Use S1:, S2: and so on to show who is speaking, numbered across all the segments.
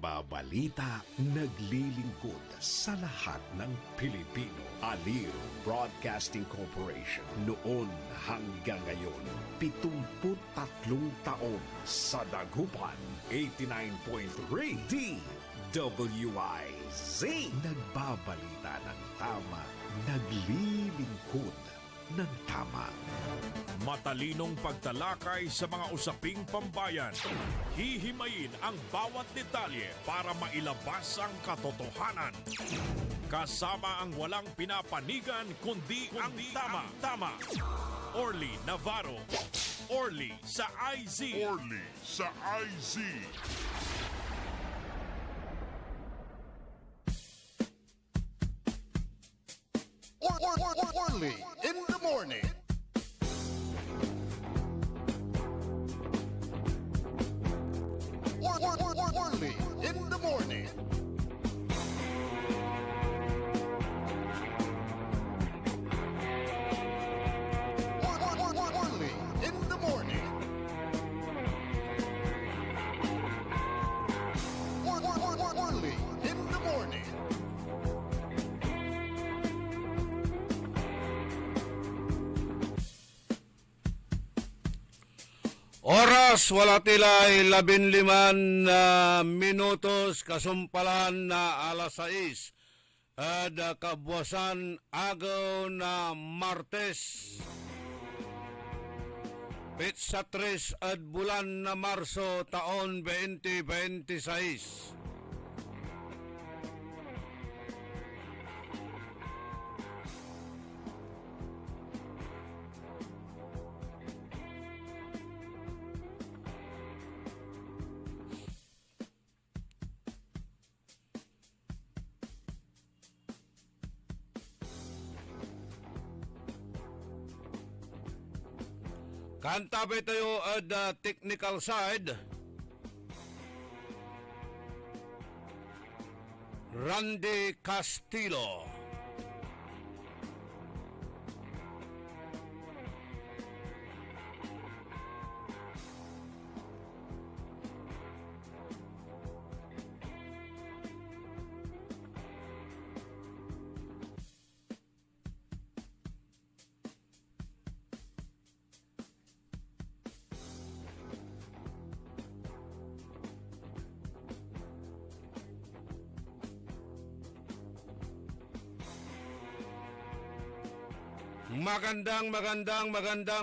S1: nagbabalita, naglilingkod sa lahat ng Pilipino. Aliw Broadcasting Corporation, noon hanggang ngayon, 73 taon sa dagupan, 89.3 DWIZ. Nagbabalita ng tama, naglilingkod ng tama.
S2: Matalinong pagtalakay sa mga usaping pambayan. Hihimayin ang bawat detalye para mailabas ang katotohanan. Kasama ang walang pinapanigan kundi ang tama. Orly Navarro. Orly sa IZ.
S3: Orly sa IZ.
S4: Orly in the morning. Orly in the morning. Orly in the morning. Orly in the morning.
S5: Oras wala tilay 15 na minutos kasumpalan na alas 6 at kabuwasan agaw na Martes. Pitsa 3 at bulan na Marso taon 2026. Kantabi tayo at technical side. Randy Castillo.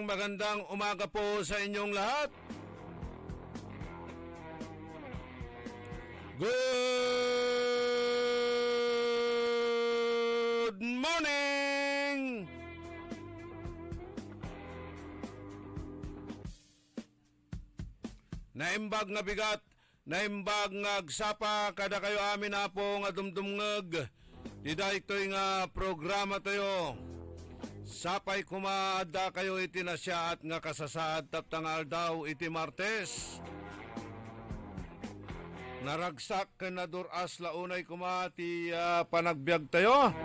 S5: Magandang umaga po sa inyong lahat. Good morning! Naimbag nga bigat, naimbag nga agsapa, kada kayo amin na po nga dumdumngag. Dida ito'y nga programa tayo. Sapay kumaada kayo iti nasya at nga kasasaad taptangal daw iti Martes. Naragsak na duras launay kumati panagbiag tayo.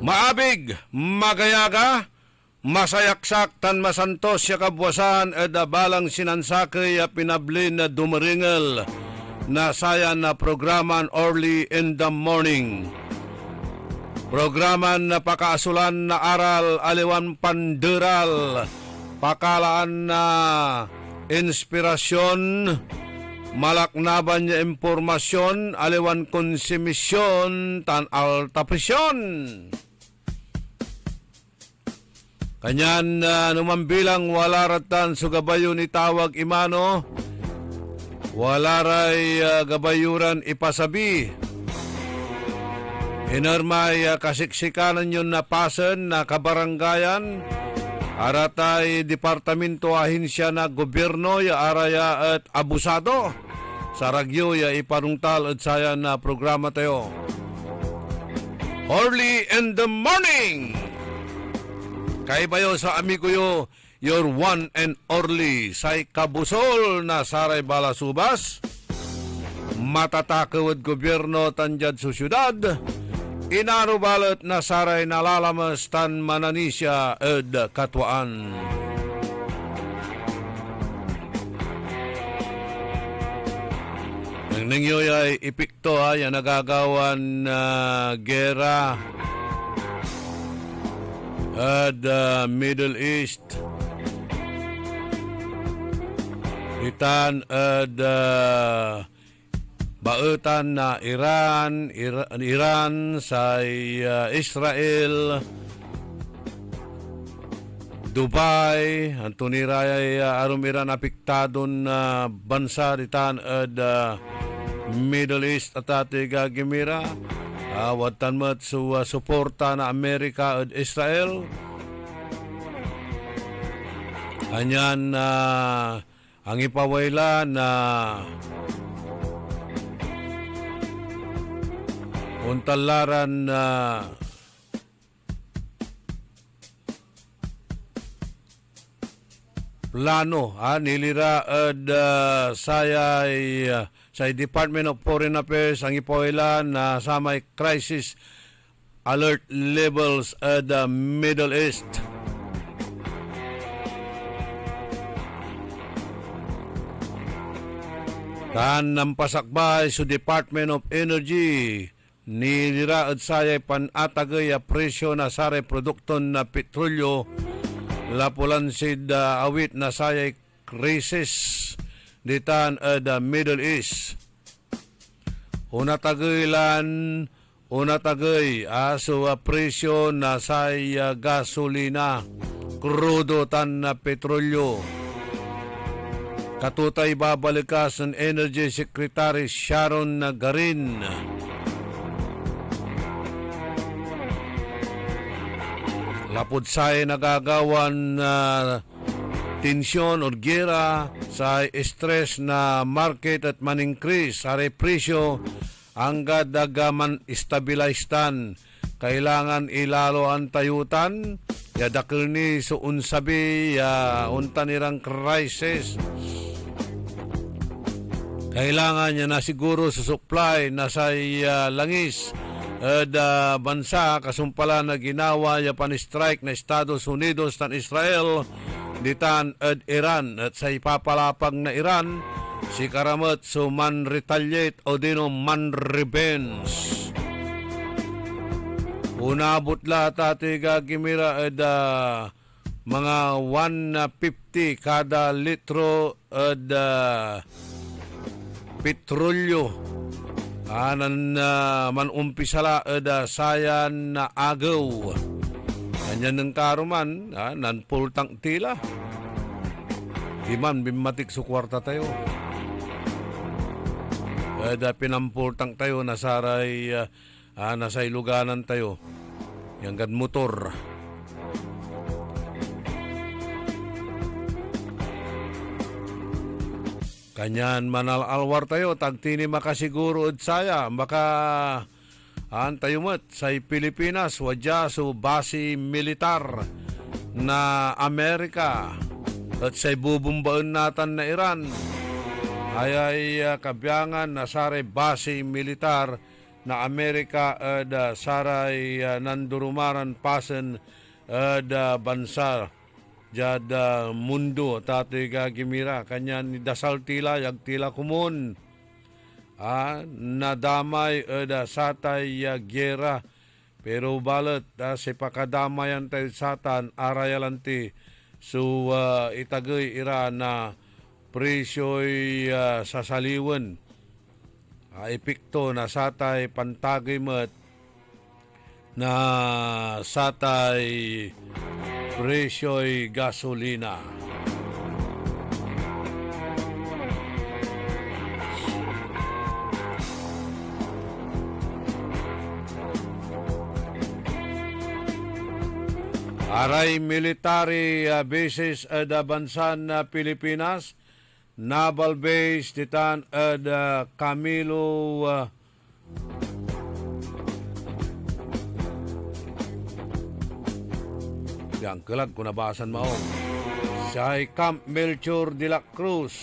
S5: Maabig, magayaga, masayaksak tan masantos siya kabwasan eda balang sinansakay pinablin na dumaringel na sayan na programan Orly in the Morning. Programan na pakaasulan na aral aliwan panderal, pakalaan na inspirasyon, malaknaban niya impormasyon, aliwan konsumisyon, tan alta presyon. Kanyan numambilang wala ratan so gabayon itawag imano, wala ray gabayuran ipasabi. Inormay kasiksikanan yun na pasen na kabaranggayan, aratay departamento ahinsya na gobyerno ya araya at abusado. Saragyo ya ipanungtal at sayan na programa tayo. Orly in the Morning! Kay bayo sa amigo yo, your one and only say kabusol na saray balasubas, matatakawad gobyerno tanjad sa syudad, inarubalot na saray nalalamas tan mananisya ed katwaan. Ang nangyoy ay ipikto yan nagagawan na gera at Middle East. Itan at bautan na Iran sa Israel, Dubai, ang tuniraya arum Iran apiktadon na bansa ditan at Middle East at atiga gimira. Watan mat sa suporta na Amerika at Israel. Anyan ang ipawayla na untalaran na plano nilira at sa Department of Foreign Affairs ang ipawayla na sa may crisis alert levels at the Middle East. Tan ng pasakbay sa Department of Energy nilira at sayay panatagay a presyo na saray produkto na petrolyo lapulansid awit na sayay crisis ditan the Middle East. Una tagay aso presyo na say gasolina, krudo tan na petrolyo. Katutay babalikas ng Energy Secretary Sharon Garin. Lapod say nagagawan tensyon o gera sa stress na market at man-increase sa presyo hangga dagaman stabiliztan. Kailangan ilalo ang tayutan yadakil ni so unsabi unta nirang crisis. Kailangan niya na siguro sa supply na sa langis bansa kasumpala na ginawa ya pan-strike na Estados Unidos tan Israel ditan at Iran at sa ipapalapag na Iran si karamat so man retaliate o dino man revenge. Unabot lahat ati gagimira at mga 150 kada litro at petrolyo anan man umpisala at sayan na agaw. Ganyan ng karuman, nan pultang tila. Iman, bimatik sa kwarta tayo. Pinampultang tayo, nasaray, nasa iluganan tayo. Yang gad motor. Kanyan manalalwar tayo, tagtini makasiguro at saya, baka tayo mat sa Pilipinas, wadya so base militar na Amerika at sa bubumbaan natin na Iran ay kabyangan na saray base militar na Amerika at saray nandurumaran pasen at bansa jad mundo tatoy gagimira kanyan ni dasal tila yag tila kumun nadamay satay gera pero balat sa pakadamayan tayo satan arayalanti so itagay ira na presyo'y sasaliwan epekto na satay pantagay mat na satay presyo'y gasolina. Aray military bases da bansan na Pilipinas, naval base ditan Camilo yang kelag kung nabasan mo sa Camp Melchor de la Cruz,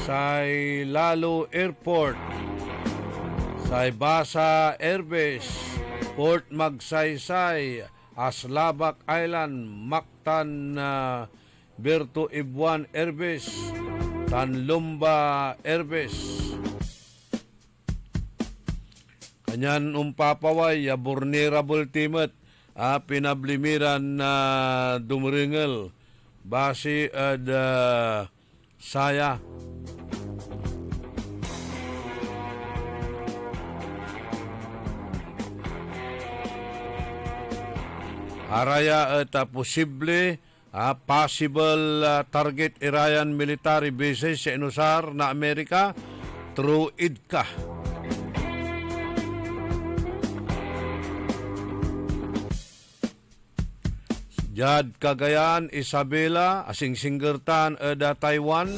S5: sa Lalo Airport, sa Basa Airbase, Port Magsaysay, Aslabak Island, Mactan, Berto Ibuan Airbase, Tanlumba Airbase. Kanyan umpapaway, vulnerable timet, pinablimiran na dumringel, base ad saya. Araya at posible possible target Irayan military bases sa inusar na Amerika through IDCA. Jad Cagayan, Isabela, asing singgertan da Taiwan.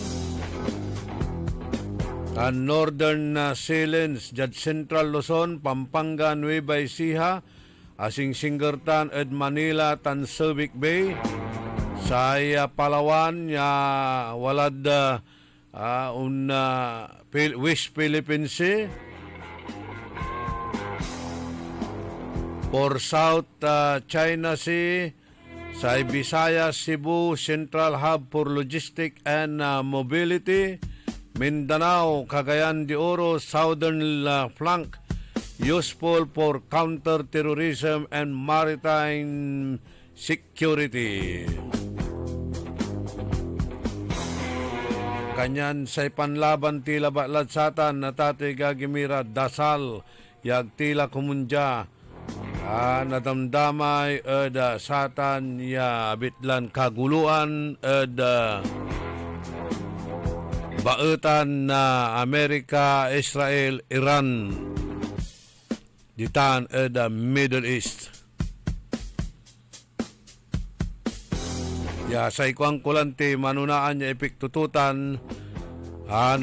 S5: Tan Northern Silence, Jad Central Luzon, Pampanga, Nueva Ecija, asing singgertan ed Manila, tan Subic Bay. Saya Palawan, walad West Philippine Sea. For South China Sea, sa Visayas, Cebu, Central Hub for Logistics and Mobility, Mindanao, Cagayan de Oro, Southern Flank, useful for counter-terrorism and maritime security. Kanyan sa panlaban tila batladsatan na tatay gagimira dasal, yag tila kumunja, nadamdamay satan ya bitlan kaguluan baetan na Amerika, Israel, Iran ditan Middle East. Ya sa ikwang kulante manunaan ya epiktututan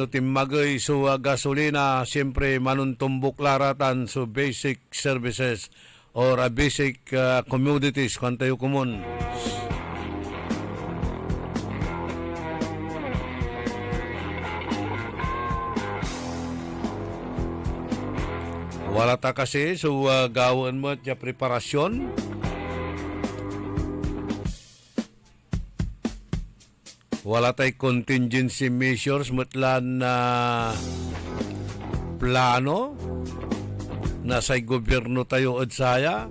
S5: timmagay so gasolina, siyempre manuntumbok laratan so basic services or basic commodities kung tayo kumun. Wala ta kasi so gawin mo at preparasyon. Wala tay contingency measures mutlan na plano na sa gobyerno tayo at saya.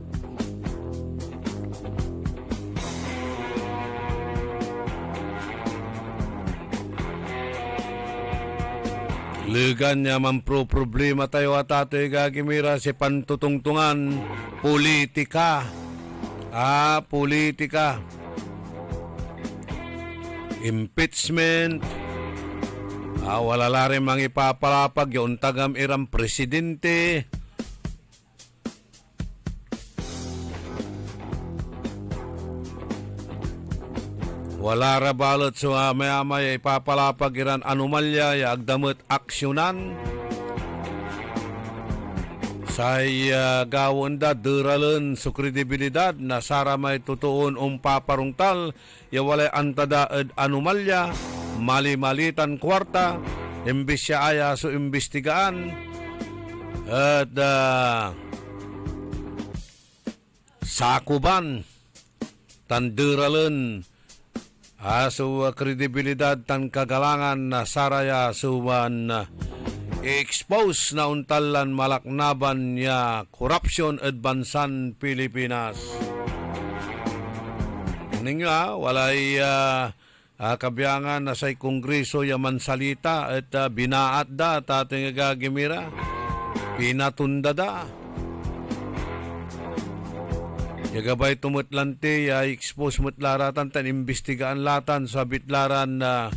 S5: Ligan niya man problema tayo at ato'y gagimira si pantutungtungan politika. Politika. Impeachment. Wala la rin mga ipapalapag yung tagam irang presidente. Wala ra balot so maya-maya ipapalapag iran anomalya ya agdamot aksyonan. Say gawon da duralan so kredibilidad na sara may tutuon paparungtal ya walay antada ed anomalya mali-malitan kwarta imbis siya aya so imbestigaan at sakuban tanduralan so kredibilidad tan kagalangan na saraya suwan expose na untalan malaknaban niya corruption at bansan Pilipinas. Nga, walay kabiyangan na say kongreso yaman salita at binaat da at ating gagimira pinatunda da. Yagabay tumutlanti expose mutlaratan tan imbestigaan latan sa bitlaran na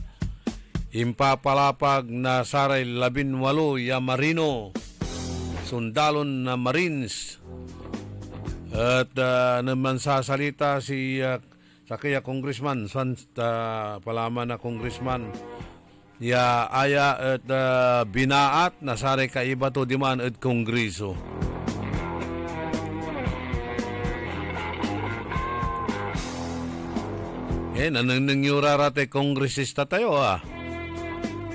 S5: impapalapag na saray 18 ya marino sundalon na Marines at naman sasalita si sakaya congressman palaman na congressman ya aya at binaat na saray kaiba to diman at kongreso. Nanang yurarate kongresista tayo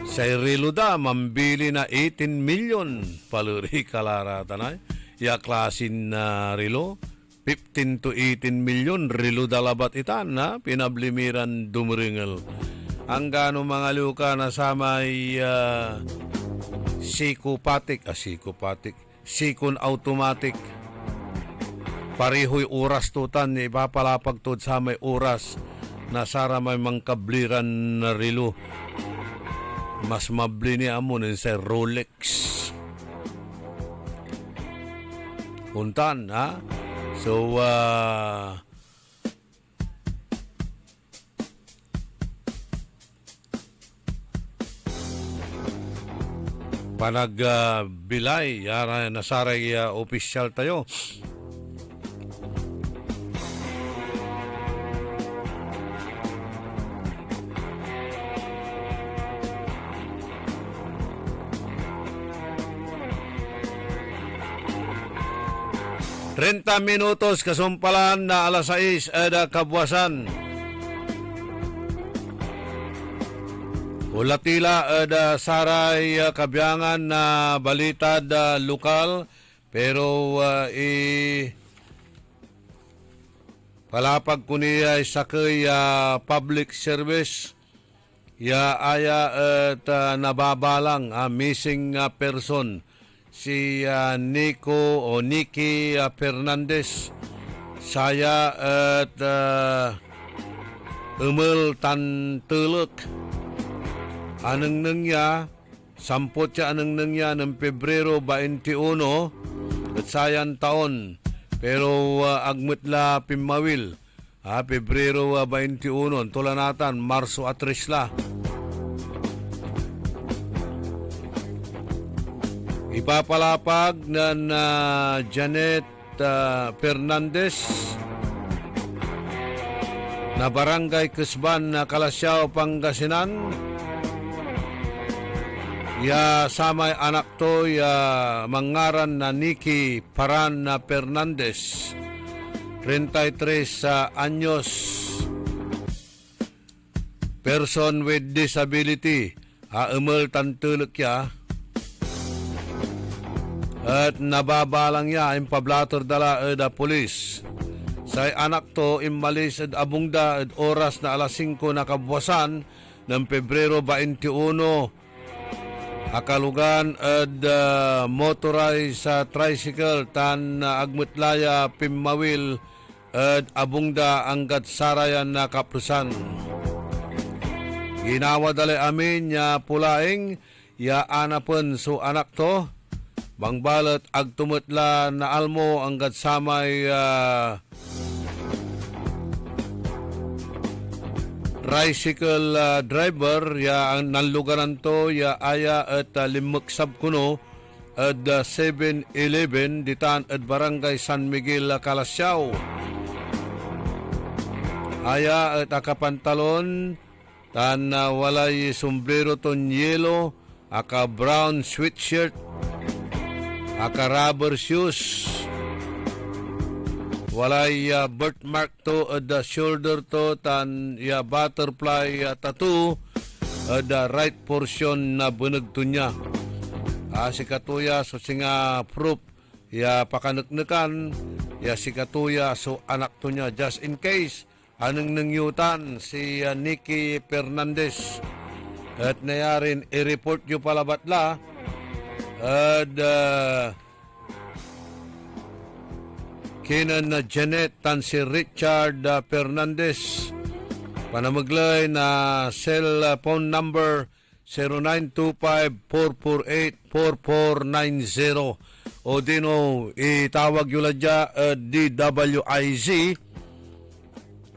S5: Sa rilo da, mambili na 18 million. Paluri kalara tanay. Ya klasin na rilo. 15 to 18 million rilo dalabat itan na pinablimiran dumringal. Ang gano mga luka na samay psychopathic, sikon automatic. Parihoy oras tutan, ipapalapag to sa may oras na sara may mangkabliran na rilo. Mas mabli ni amon sa Rolex. Puntan, So, panagbilay, nasaray opisyal tayo. Minutos kasumpalan na alas 6 kabuwasan. Ulatila saray kabiyangan na balita lokal pero palapag ko niya sakay public service aya at nababalang missing person si Nicky Fernandez. Saya at umul tantulok. Anong nangya, sampot siya anong nangya ng Pebrero 21 at sayan taon. Pero agmutla pimawil, Pebrero 21, tulanatan, Marso atrisla. Ipapalapag na Janet Fernandez na Barangay Cusban na Kalasyaw, Pangasinan. Samay anak to mangaran na Nicky Paran na Fernandez, 33 anyos, person with disability, umul tantulok ya. At nababalang niya ang pablator dala da polis. Sa anak to imalis at abungda at oras na alas 5 na kabuwasan ng Pebrero 21. Akalugan at motorized sa tricycle tan agmutlaya pimawil at abungda anggat sarayan na kaprusan. Ginawa dali amin ya pulaing ya anapon so anak to. Bangbalot agtumutla na almo anggat samay tricycle driver ang nanlugaran to aya at limaksab kuno at 7-Eleven ditan at Barangay San Miguel Kalasyaw. Aya at akapantalon tan walay sombrero ton yelo, aka brown sweatshirt, aka rubber shoes, walay birthmark to at the shoulder to tan butterfly tattoo at the right portion na bunag to niya. Si katuya so singa proof pakanuknukan si katuya so anak to niya just in case anong nangyutan si Nicky Fernandez at nayarin i-report nyo palabatla. At kinan na Janet tan si Richard Fernandez, panamaglay na cellphone number 0925-448-4490 o dino itawag yun dya DWIZ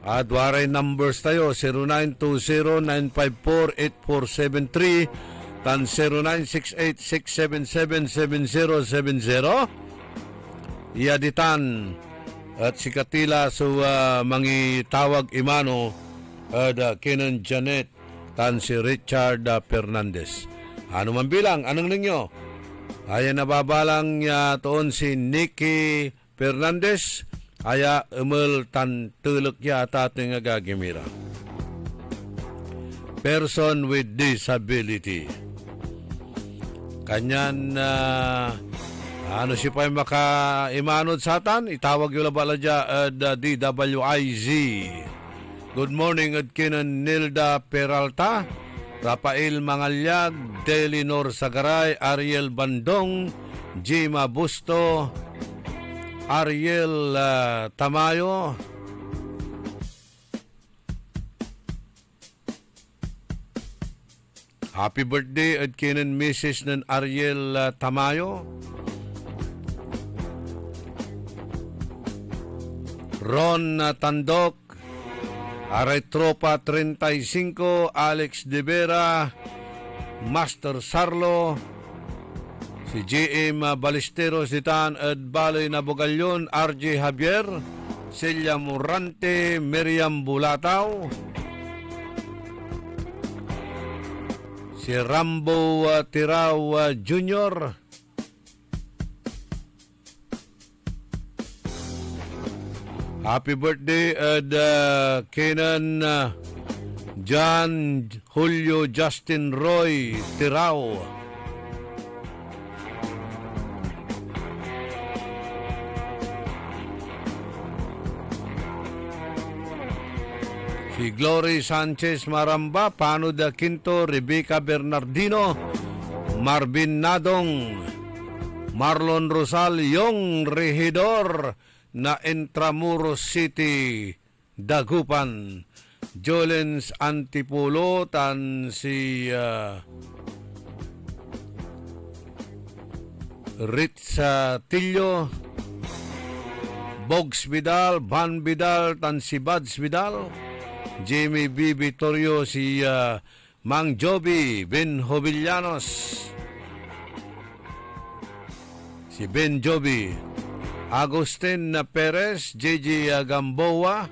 S5: at waray numbers tayo 0920-954-8473 tan 0968-677-7070 iaditan at si Katila so mangi tawag imano at kinan Janet tan si Richard Fernandez. Ano man bilang anong ninyo ay nababalang toon si Nicky Fernandez aya umul tan tulok ya ating gagimira. person with disability. Kanyan ano si pa makaimanod satan, itawag yung labaladya at DWIZ. Good morning at kinan Nilda Peralta, Rafael Mangalyag, Delinor Sagaray, Ariel Bandong, Jima Busto, Ariel Tamayo, happy birthday at kinan Mrs. ng Ariel Tamayo, Ron Tandok, Aray Tropa 35, Alex De Vera, Master Sarlo, si JM Balesteros Ditan at Baloy Nabogalyon, RJ Javier, Celia Morante, Miriam Bulataw, si Rambo Tirao Jr., happy birthday at Kenan John Julio Justin Roy Tirao. Si Glory Sanchez Maramba, Pano da Quinto, Rebecca Bernardino, Marvin Nadong, Marlon Rosal, yung regidor na Intramuros City, Dagupan, Jolens Antipulo, tan si Ritza Tillo, Bogs Vidal, Van Vidal, tan si Buds Vidal, Jamie B. Vittorio, si Mang Joby, Ben Jovillanos, si Ben Joby, Agustin Perez, JJ Gamboa,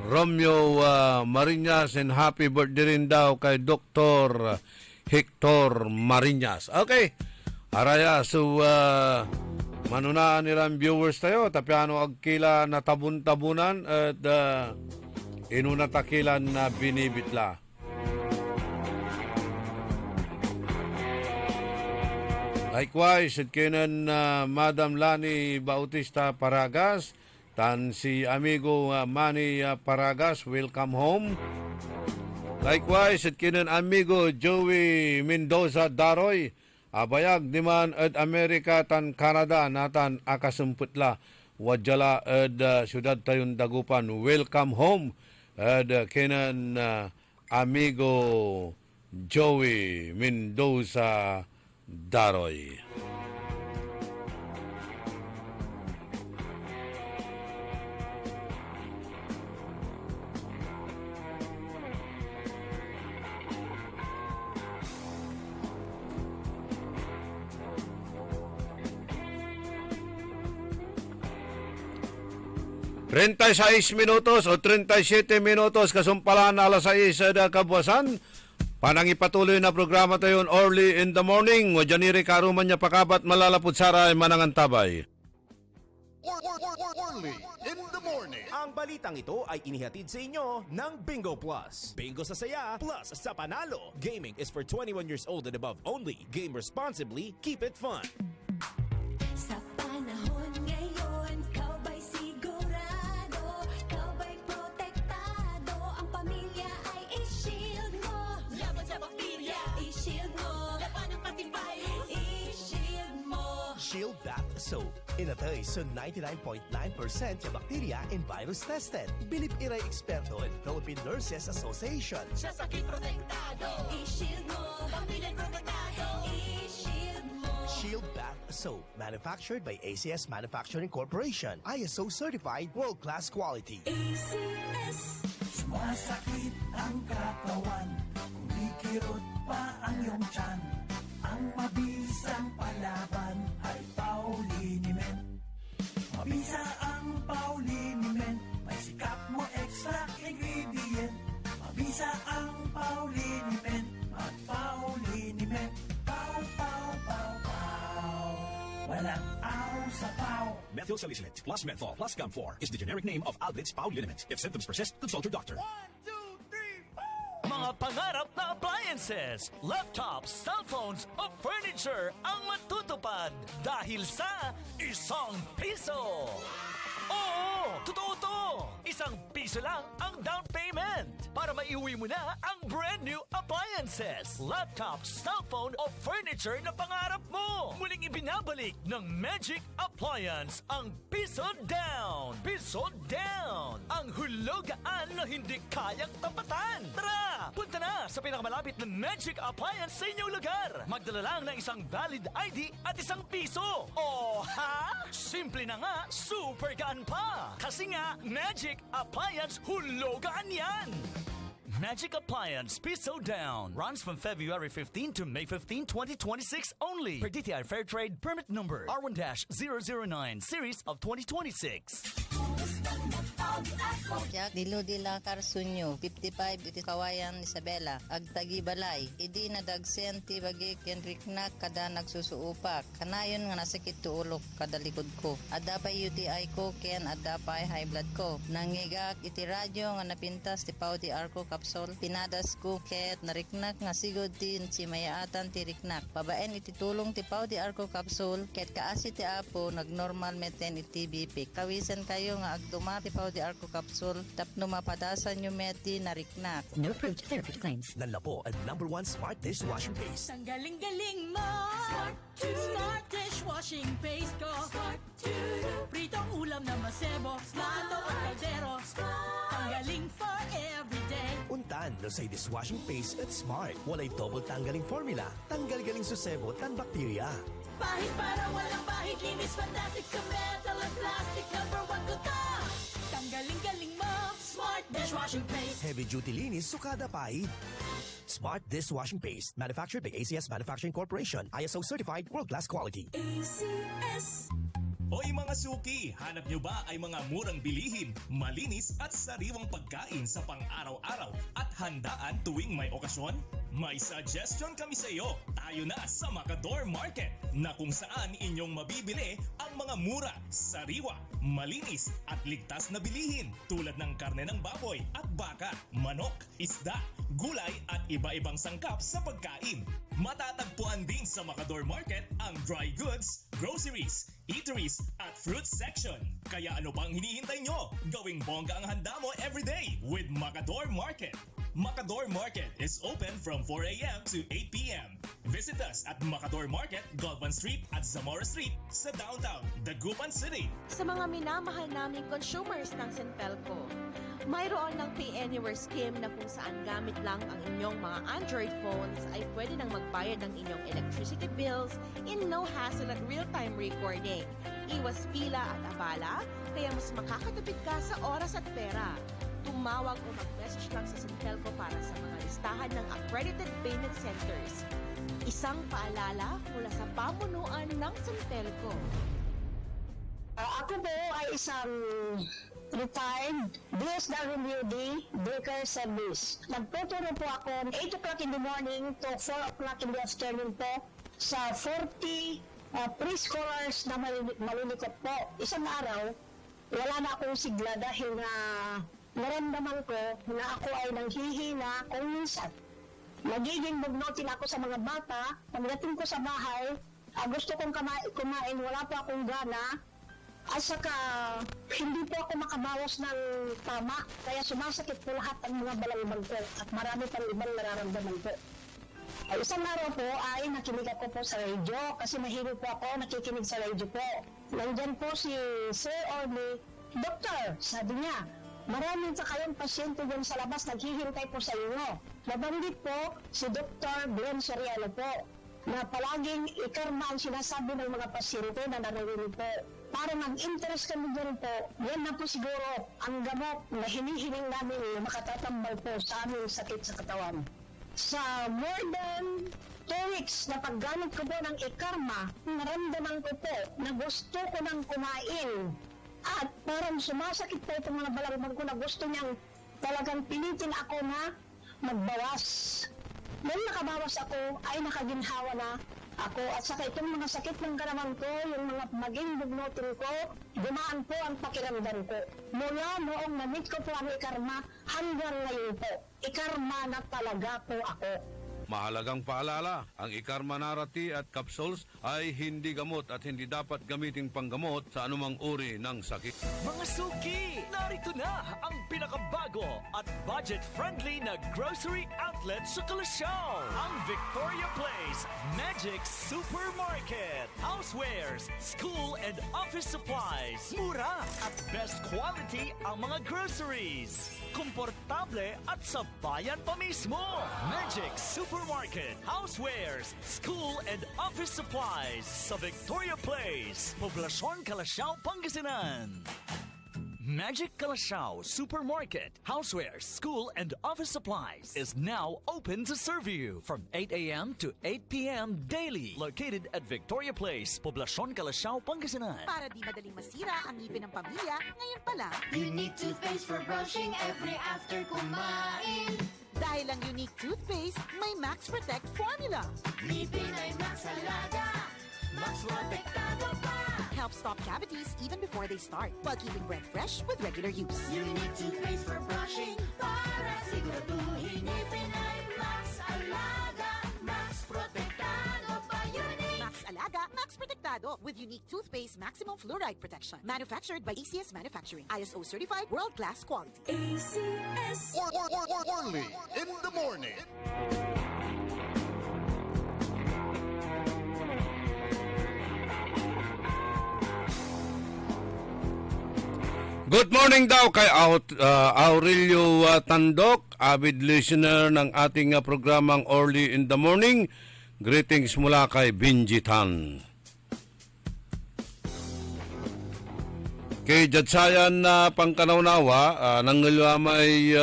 S5: Romeo Marinas, and happy birthday rin daw kay Dr. Hector Marinas. Okay, araya, so manunaan nilang viewers tayo, tapiano agkila na tabun-tabunan at inunatakilan na binibitla. Likewise, at kinan Madam Lani Bautista Paragas, tan si amigo Manny Paragas, welcome home. Likewise, at kinan amigo Joey Mendoza Daroy, abayag diman at Amerika tan Canada natan akasumputla wadjala at syudad tayon Dagupan, welcome home. At kinan amigo Joey Mendoza Daroy. $36 o 37 minutos kasumpalan alas 6 na kabuwasan. Panangipatuloy na programa tayo early in the morning. Wajaniri karuman niya pakabat malalapod saray manangantabay.
S4: Early in the morning.
S6: Ang balitang ito ay inihatid sa inyo ng Bingo Plus. Bingo sa saya, plus sa panalo. Gaming is for 21 years old and above only. Game responsibly, keep it fun.
S7: Sa panahon ngayon, kau ba'y sigurado? Kau ba'y protektado? Ang pamilya ay i-shield mo. Laban sa bakterya, i-shield mo. Laban ng antivirus, i-shield mo.
S8: Shield Bath Soap. Inatay sa 99.9% yung bacteria and virus tested. Bilip iray eksperto at Philippine Nurses Association.
S7: Sa sakit protektado, i-shield mo. Pamilya protektado, i-shield mo.
S8: Shield Bath Soap. Manufactured by ACS Manufacturing Corporation. ISO certified world-class quality.
S7: ACS.
S9: Sumasakit ang katawan, kumikirot pa ang iyong tiyan. Ang mabisang palaban ay Pauliniment. Mabisa ang Pauliniment, may sikap mo extra ingredient. Mabisa ang Pauliniment, at Pauliniment. Pau, pau, pau, pau. Walang aw sa pau.
S6: Methyl salicylate plus menthol plus gum 4 is the generic name of Alblitz Pauliniment. If symptoms persist, consult your doctor.
S9: 1, 2, 3, 4.
S6: Mga
S10: Mga pangarap na appliances, laptops, cellphones o furniture ang matutupad dahil sa ₱1. Oo, totoo to! ₱1 lang ang down payment para maiuwi mo na ang brand new appliances, laptop, cellphone o furniture na pangarap mo. Muling ibinabalik ng Magic Appliance ang piso down. Piso down! Ang hulugaan na hindi kayang tapatan. Tara! Punta na sa pinakamalapit na Magic Appliance sa inyong lugar. Magdala lang ng isang valid ID at ₱1. O ha? Simple na nga, super gaan pa. Kasi nga, Magic Appliance hulugaan yan. Magic Appliance Piso Down runs from February 15 to May 15, 2026 only. Per DTI Fair Trade Permit Number R1-009 Series of 2026.
S11: Jak Diludila Carsunyo 55 iti Kawayan Isabela agtagi balay idi nadagsen ti bagi kenrik na kada nagsusuupak kanayon nga nasakit tuulok kada likod ko adapay UTI ko ken adapay high blood ko nangigak iti radyo nga napintas ti Pau di Arco capsule pinadas ko ket nariknak nga sigod tin si mayaatan ti riknak babaen iti tulong ti Pau di Arco capsule ket kaasi ti apo nagnormal meten iti BP kawisan kayo nga agduma ti Pau di Arco capsule tapno mapadasan yung meti na riknak.
S8: No approved therapy claims. Nanlapo ang #1 smart dishwashing paste.
S7: Ang galing-galing mo. Smart dishwashing paste ko. Pritong ulam na masebo. Plato at kaldero. Ang galing for everyday.
S8: Untan no say dishwashing paste at smart. Walay double tanggaling formula. Tanggal galing susebo tan bakterya.
S7: Pahit para walang pahit. Linis fantastic sa metal at plastic. #1 ko to. Ang galing-galing mo. Smart dishwashing paste.
S8: Heavy duty linis sukada pahid. Smart dishwashing paste manufactured by ACS Manufacturing Corporation. ISO certified world-class quality.
S7: ACS.
S12: Hoy mga suki, hanap nyo ba ay mga murang bilihin, malinis at sariwang pagkain sa pang-araw-araw at handaan tuwing may okasyon? May suggestion kami sa iyo. Tayo na sa Macador Market na kung saan inyong mabibili ang mga mura, sariwa, malinis at ligtas na bilihin tulad ng karne ng baboy at baka, manok, isda, gulay at iba-ibang sangkap sa pagkain. Matatagpuan din sa Macador Market ang dry goods, groceries, eateries at fruit section. Kaya ano pang hinihintay nyo? Gawing bongga ang handa mo everyday with Macador Market. Macador Market is open from 4 a.m. to 8 p.m. Visit us at Macador Market, Galvan Street at Zamora Street sa downtown, Dagupan City.
S13: Sa mga minamahal naming consumers ng Centelco, mayroon ng Pay Anywhere scheme na kung saan gamit lang ang inyong mga Android phones ay pwede nang magbayad ng inyong electricity bills in no hassle at real-time recording. Iwas pila at abala, kaya mas makakatipid ka sa oras at pera. Tumawag o mag-message lang sa Centelco para sa mga listahan ng accredited payment centers. Isang paalala mula sa pamunuan ng Centelco.
S14: Ako po ay isang retired DSWD Baker Service. Nagtuturo po ako 8 o'clock in the morning to 4 o'clock in the afternoon po sa 40 pre-scholars na malilikot po. Isang araw, wala na akong sigla dahil na naramdaman ko na ako ay nanghihina kung minsan. Nagiging bugnotin ako sa mga bata. Pagdating ko sa bahay, gusto kong kumain, wala pa akong gana. At saka, hindi po ako makabawas ng tama. Kaya sumasakit po lahat ang mga balangibang ko. At marami pang ibang nararamdaman po. Isang araw po ay nakinig ako po sa radio. Kasi mahilig po ako nakikinig sa radio po. Nandyan po si Sir Orly. Doktor, sabi niya, maraming sa kayong pasyente dyan sa labas naghihintay po sa inyo. Nabanggit po si Dr. Glenn Soriano po na palaging ikarma ang sinasabi ng mga pasyente na naririnig po. Para mag-interest kami dyan po, yan na po siguro ang gamot na hinihiling namin makatatambal po sa aming sakit sa katawan. Sa more than 2 weeks na paggamit ko po ng ikarma, naramdaman ko po na gusto ko nang kumain. At parang sumasakit po itong mga balangibang ko na gusto niyang talagang pilitin ako na magbawas. Nung nakabawas ako, ay nakaginhawa na ako. At saka itong mga sakit ng katawan ko, yung mga maging bugnutin ko, gumaan po ang pakiramdam ko. Mula noong na-meet ko po ang ikarma hanggang ngayon po. ikarma na talaga po ako.
S5: Mahalagang paalala, ang Ikarmanarati at capsules ay hindi gamot at hindi dapat gamiting panggamot sa anumang uri ng sakit.
S10: Mga suki, narito na ang pinakabago at budget-friendly na grocery outlet sa Kalasyaw. Ang Victoria Place Magic Supermarket. Housewares, school and office supplies. Mura at best quality ang mga groceries. Komportable at sa bayan pa mismo. Magic Supermarket, housewares, school and office supplies sa Victoria Place, Poblacion, Kalasyaw, Pangasinan. Magic Kalasyaw Supermarket, housewares, school and office supplies is now open to serve you from 8 a.m. to 8 p.m. daily. Located at Victoria Place, Poblacion, Kalasyaw, Pangasinan.
S15: Para di madaling masira ang ngipin ng pamilya, ngayon pa lang.
S7: Unique toothpaste for brushing every after kumain.
S15: Dahil ang unique toothpaste, may Max Protect formula.
S7: Ngipin ay Max Alaga, Max Protektado pa.
S15: Helps stop cavities even before they start, while keeping breath fresh with regular use.
S7: Unique toothpaste for brushing para siguraduhin ngipin ay Max Alaga, Max Protektado pa. Unique
S15: Max Alaga, Max Protectado with unique toothpaste maximum fluoride protection. Manufactured by ACS Manufacturing. ISO certified world-class quality.
S7: ACS.
S4: Orly in the morning.
S5: Good morning daw kay Aurelio Tandok, avid listener ng ating programang Early in the Morning. Greetings mula kay Benji Tan. Kay Jatsayan na pangkanawnawa, nangulwamay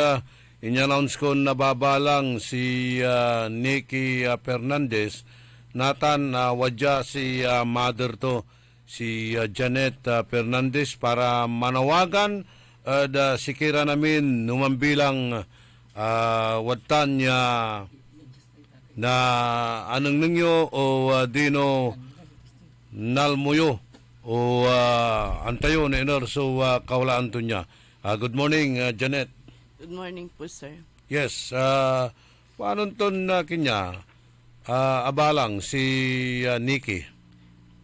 S5: in-announce ko na babalang si Nikki Fernandez. Natan wadya si mother to, si Janet Fernandez, para manawagan sikira namin numambilang watan niya na anong ningyo o dino nalmuyo o antayo na inerso kaulaan to niya. Good morning, Janet.
S16: Good morning po, sir.
S5: Yes, paano ton kinya abalang si Nikki?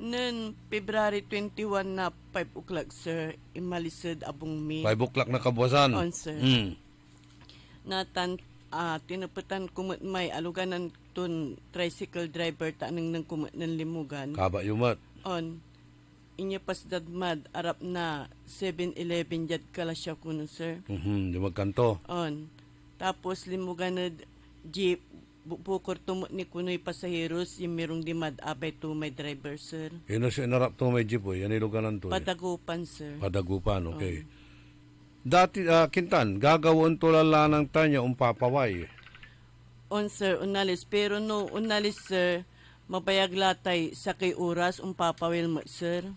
S16: Noon, February 21 na 5 o'clock, sir, imalisod abong mi.
S5: 5 o'clock na kabuwasan?
S16: On, sir. Natan, tinuputan kumot may aluganan ton tricycle driver tanang nang kumot ng limugan.
S5: Kaba yumat?
S16: On. Inya pas dadmad, arap na 7-11 jad Kalasyaw kuno, sir.
S5: Di magkanto?
S16: On. Tapos limugan na jeep, bukor tumot ni kuno'y pasaheros, yung merong dimad abay to may driver, sir.
S5: Yun siya inarap to may jeep, yan iluganan to.
S16: Padagupan, sir.
S5: Padagupan, okay. Dati, Kintan, gagawin to lala ng tanya papaway.
S16: On, sir, unalis. Pero no, unalis, sir, mabayag latay sa kay oras papawil mo, sir.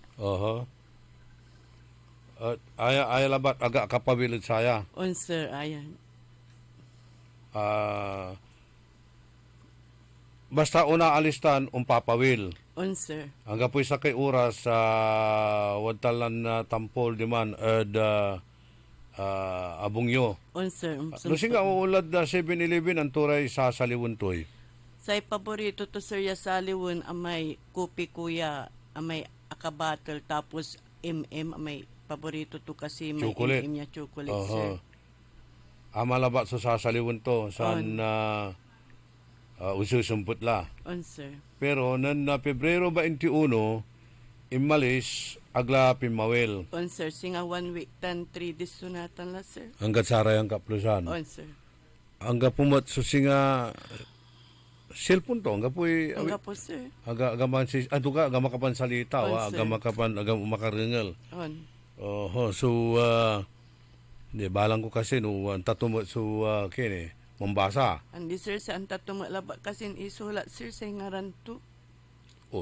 S5: Ay labat, aga kapabilid saya.
S16: On, sir, ayan.
S5: Basta una alistan papawil.
S16: On, sir.
S5: Hanggang po sa kay oras wadtalan na tampol di man abungyo.
S16: On, sir.
S5: Lusing nga uulad 7-11 ang turay sa saliwon toy.
S16: Say paborito to, sir, ya saliwon amay kupi kuya amay akabatel tapos amay paborito to kasi may
S5: chocolate.
S16: niya chocolate, sir.
S5: Amalabat sa sasaliwon to san ususumput la.
S16: On, sir.
S5: Pero nan na Pebrero 21 imalis agla pimawel.
S16: On, sir. Singa 1 week tan 3 days sunatan la, sir.
S5: Hanggat saray ang kaplusan.
S16: On, sir.
S5: Hangga pumat so singa cellphone to, hangga
S16: po, sir.
S5: Hangga makapan salita, hangga makaringal.
S16: On.
S5: So di balang ko kasi no tatumot so kene Mombasa.
S16: Andi, sir, sa anta tumalaba kasi isulat, sir, sa ngaran to.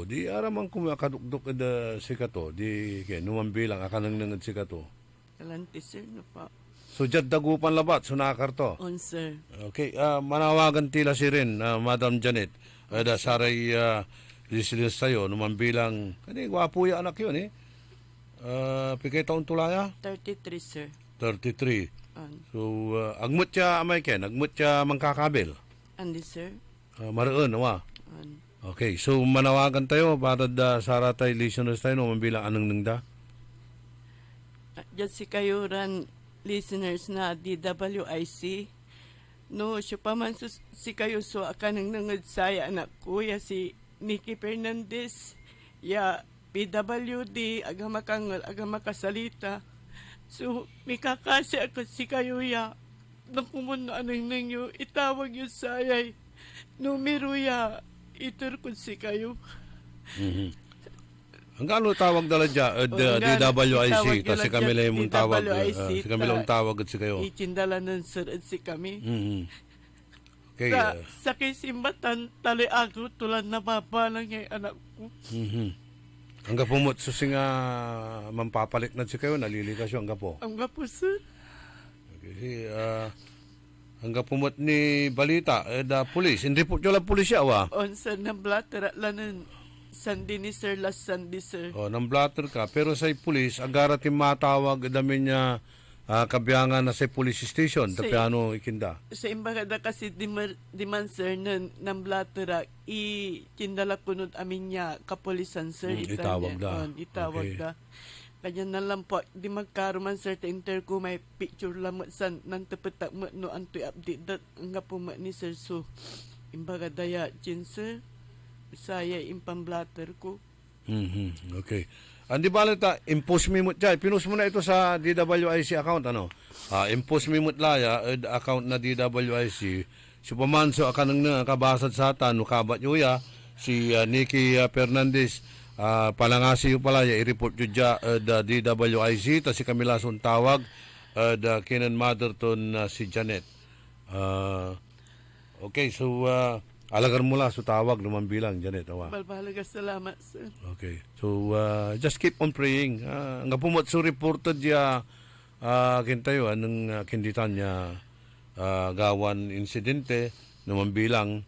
S5: Di aramang kumakadukduk da sikato, di kaya numambilang akanang nangad sikato.
S16: Kalanti, sir, no pa.
S5: So, jad dagupan labat, sunakar to.
S16: On, sir.
S5: Okay, manawagan tila si rin, Madam Janet, da saray listeners tayo, numambilang, kani, gwapo yung anak yun, pikay taon tulaya?
S16: 33, sir.
S5: 33. So, agmut siya, amay ken, agmut siya mangkakabil.
S16: Andi, sir.
S5: Maroon, awa. Okay, so manawagan tayo para sa ratay listeners tayo no, mambilang anong nangda.
S16: Diyan si kayuran listeners na DWIC. No, siya pa man si kayo so akan ng nangad saya anak kuya si Nikki Fernandez. Ya, PWD, aga makangal, aga makasalita. So, may kakasi ako si kayo ya. Nakumun na anong ninyo, itawag yung sayay. Numero ya, itur ko si kayo.
S5: Hanggang ano tawag dala dyan? DWIC, kasi kami lang yung tawag. Si kami lang tawag at si kayo.
S16: Itindala ng sir at si kami.
S5: Okay.
S16: Sa kisimbatan, tali ako tulad na papalang yung anak ko.
S5: Hanggang pumot so singa mampapalit na si kayo, nalilikas yung hanggang po.
S16: Hanggang po, sir.
S5: Okay, hanggang pumot ni balita, pulis. Hindi po lang pulis siya, wa?
S16: On, sir, na blatter at lanan. Sandi ni sir, last Sunday, sir.
S5: Nang blatter ka. Pero sa pulis, agara tim matawag, dami niya kabiyangan na sa police station. Tapi ano ikinda?
S16: Sa imbagada kasi diman, sir, ng blatter, ikindala kunod amin niya kapulisan, sir.
S5: Itawag da.
S16: Itawag da. Kanya na lang po, di magkaroman, sir, ta interko may picture lang mo san, nang tapatak mo, no, antoy update dat, ang nga po ni sir. So, imbagada ya, chin, sir. Saya impamblatter ko.
S5: Okay. Andi balita, impose me mo dyan. Pinus mo na ito sa DWIC account, ano? Impose me mo laya, account na DWIC. Si Pamanso, akan nang kabasad sa atan, nukabat nyo ya, si Nikki Fernandez, palangasi yung pala, i-report nyo dyan, DWIC, tas si Camila Son tawag, kinan mother ton si Janet. Okay, so, alagar mula so tawag naman bilang Janet awa.
S16: Balbalaga salamat, sir.
S5: Okay. So just keep on praying. Nga pumot so reported ya kintayo anong kinditan niya gawan insidente naman bilang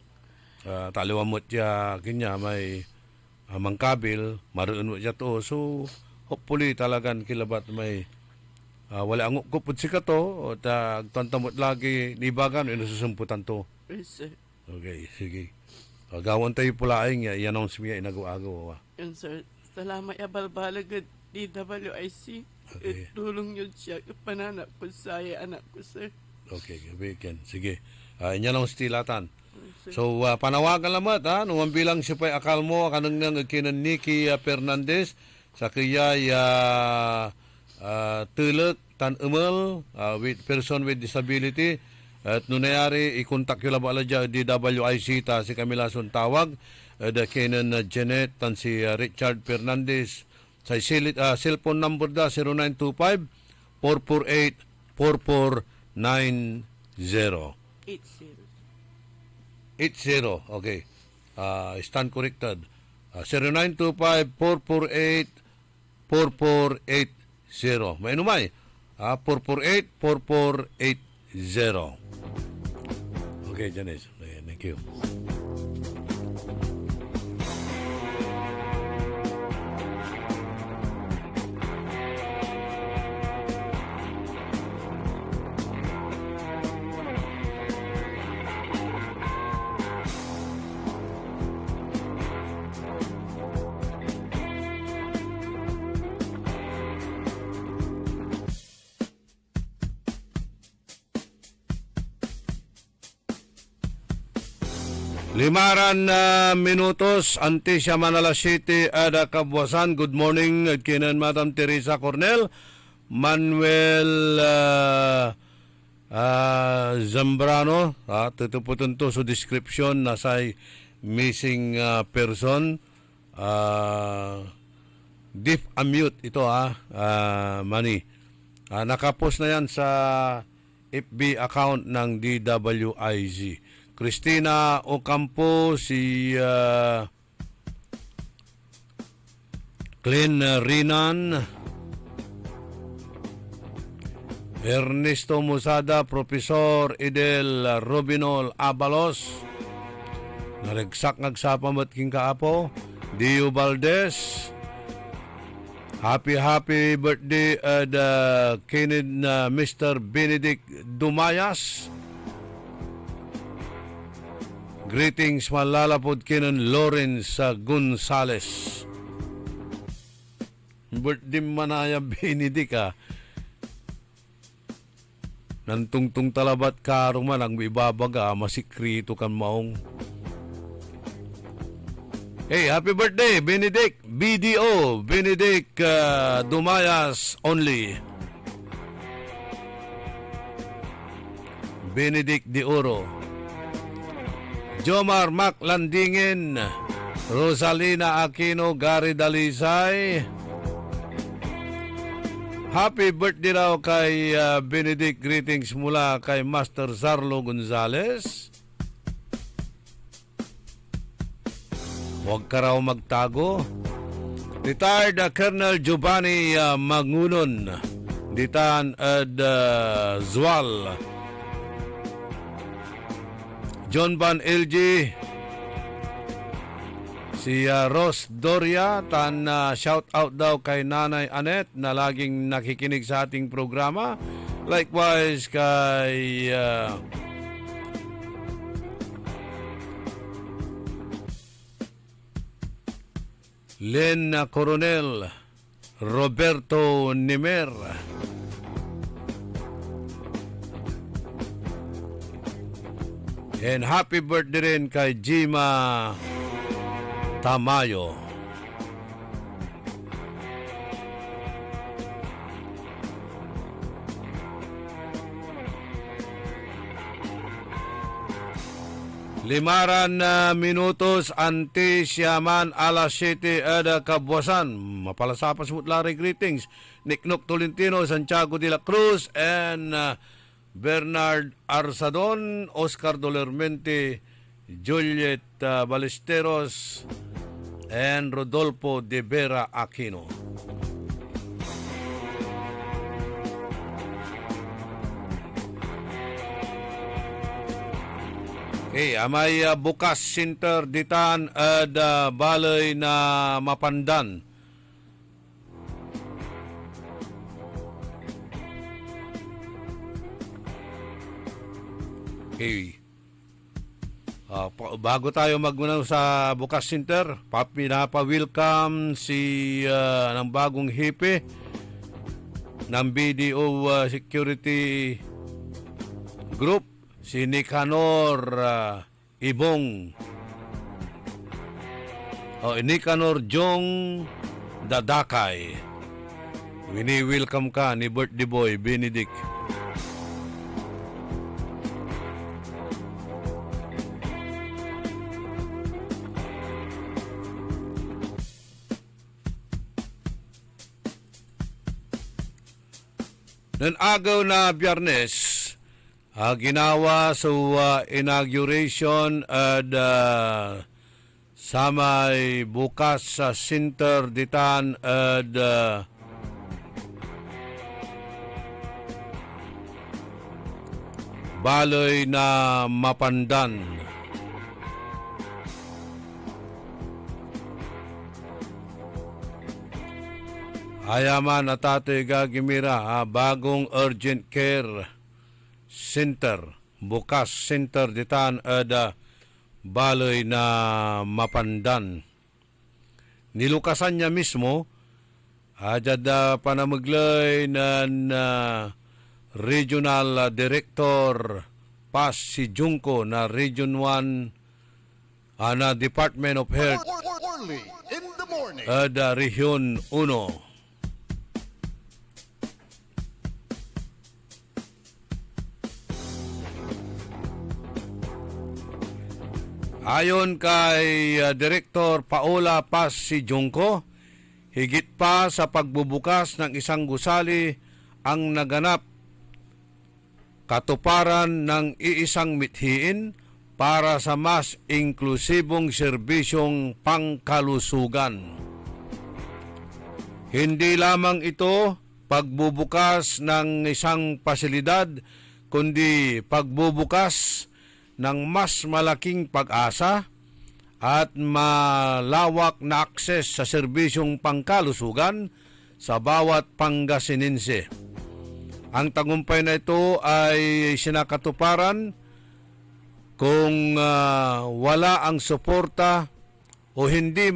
S5: taliwamot ya kinya may mangkabil maroon mo siya to. So hopefully talagan kilabat may wala ang kupod si kato o tantamot lagi nibagan inususumputan to.
S16: Yes, sir.
S5: Okay, sige. Gawan tayo pulaing, i-announce mo yan, inagawa.
S16: Yan, sir. Salamat ya balbalaga DWIC.
S5: Okay.
S16: Tulong yun siya. Pananak ko saya anak ko, sir.
S5: Okay, weekend. Sige. Inannounce tilatan. So, panawagan lamat, ha? Nung bilang siya pa'y akal mo, kanang nang kinan Nikki Fernandez, sa kiyay tulak, tan umel, with person with disability, at nung nangyari, ikontak yung labala dyan, DWIC, ta si Camila Son tawag, kinan Janet, tan si Richard Fernandez, sa cellphone number da, 0925-448-4490. 80, okay. Stand corrected. 0925-448-4480. May numay, 448-4480. Okay, Janice. Thank you. Limaran minutos, anti siya Manala City, ada Kabuasan. Good morning, kinan Madam Teresa Cornel, Manuel Zambrano, tutuputunto sa description na say missing person. Deep unmute ito Manny. Nakapost na yan sa FB account ng DWIZ. Christina Ocampo, si Glenn Rinan, Ernesto Musada, Professor Edel Robinol Abalos, naragsak ngagsapamat king kaapo, Dio Valdez, Happy birthday Kenneth na Mr. Benedict Dumayas. Greetings malalapod kinon Lawrence Gonzales. Birthday manaya Benedict Nantungtung talabat karong man ang ibabaga masikrito kan maong. Hey, happy birthday Benedict BDO Benedict Dumayas only. Benedict de Oro. Jomar Mac Landingin, Rosalina Aquino, Gary Dalisay. Happy birthday daw kay Benedict. Greetings mula kay Master Zarlo Gonzales. Huwag ka raw magtago. Retired Colonel Giovanni Mangunon, Ditan Zual. John Van LG, si Ros Doria, shout out daw kay Nanay Anet na laging nakikinig sa ating programa. Likewise kay Len Coronel Roberto Nimer. And happy birthday rin kay Jima Tamayo. Limaran na minutos antes yaman alas 7 ada kabwasan. Mapalasapas mutlari greetings. Niknok Tolentino, Santiago de la Cruz, and Bernard Arsadon, Oscar Dolermente, Juliet Ballesteros, and Rodolfo de Vera Aquino. Okay, amay bukas center ditan at balay na Mapandan. Okay. Bago tayo magmuna sa bukas center, pinapa-welcome si ng bagong hipe ng BDO Security Group, si Nicanor Ibong. Nicanor Jong Dadakay. Wini-welcome ka ni birthday boy Benedict. Noong agaw na Biyernes, ginawa sa inauguration at sa may bukas sa center ditan at balay na Mapandan. Ayaman at ato'y gagimira bagong urgent care center, bukas center ditan ada balay na Mapandan. Nilukasan niya mismo, ajad panamaglay ng Regional Director Paz si Junco na Region 1 na Department of Health
S4: in the morning.
S5: Ada Region 1. Ayon kay Director Paola Paz si Junco, higit pa sa pagbubukas ng isang gusali ang naganap katuparan ng iisang mithiin para sa mas inklusibong serbisyong pangkalusugan. Hindi lamang ito pagbubukas ng isang pasilidad, kundi pagbubukas ng mas malaking pag-asa at malawak na akses sa serbisyong pangkalusugan sa bawat Pangasinense. Ang tagumpay na ito ay sinakatuparan kung wala ang suporta o hindi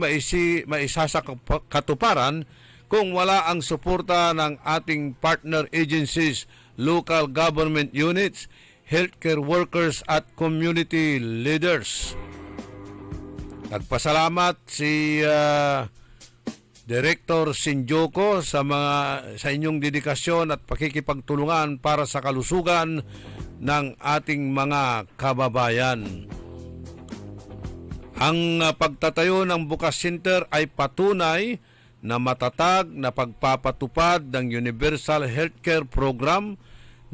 S5: maisasakatuparan kung wala ang suporta ng ating partner agencies, local government units, healthcare workers at community leaders. Nagpasalamat si Director Sinjoko sa inyong dedikasyon at pakikipagtulungan para sa kalusugan ng ating mga kababayan. Ang pagtatayo ng Bukas Center ay patunay na matatag na pagpapatupad ng Universal Healthcare Program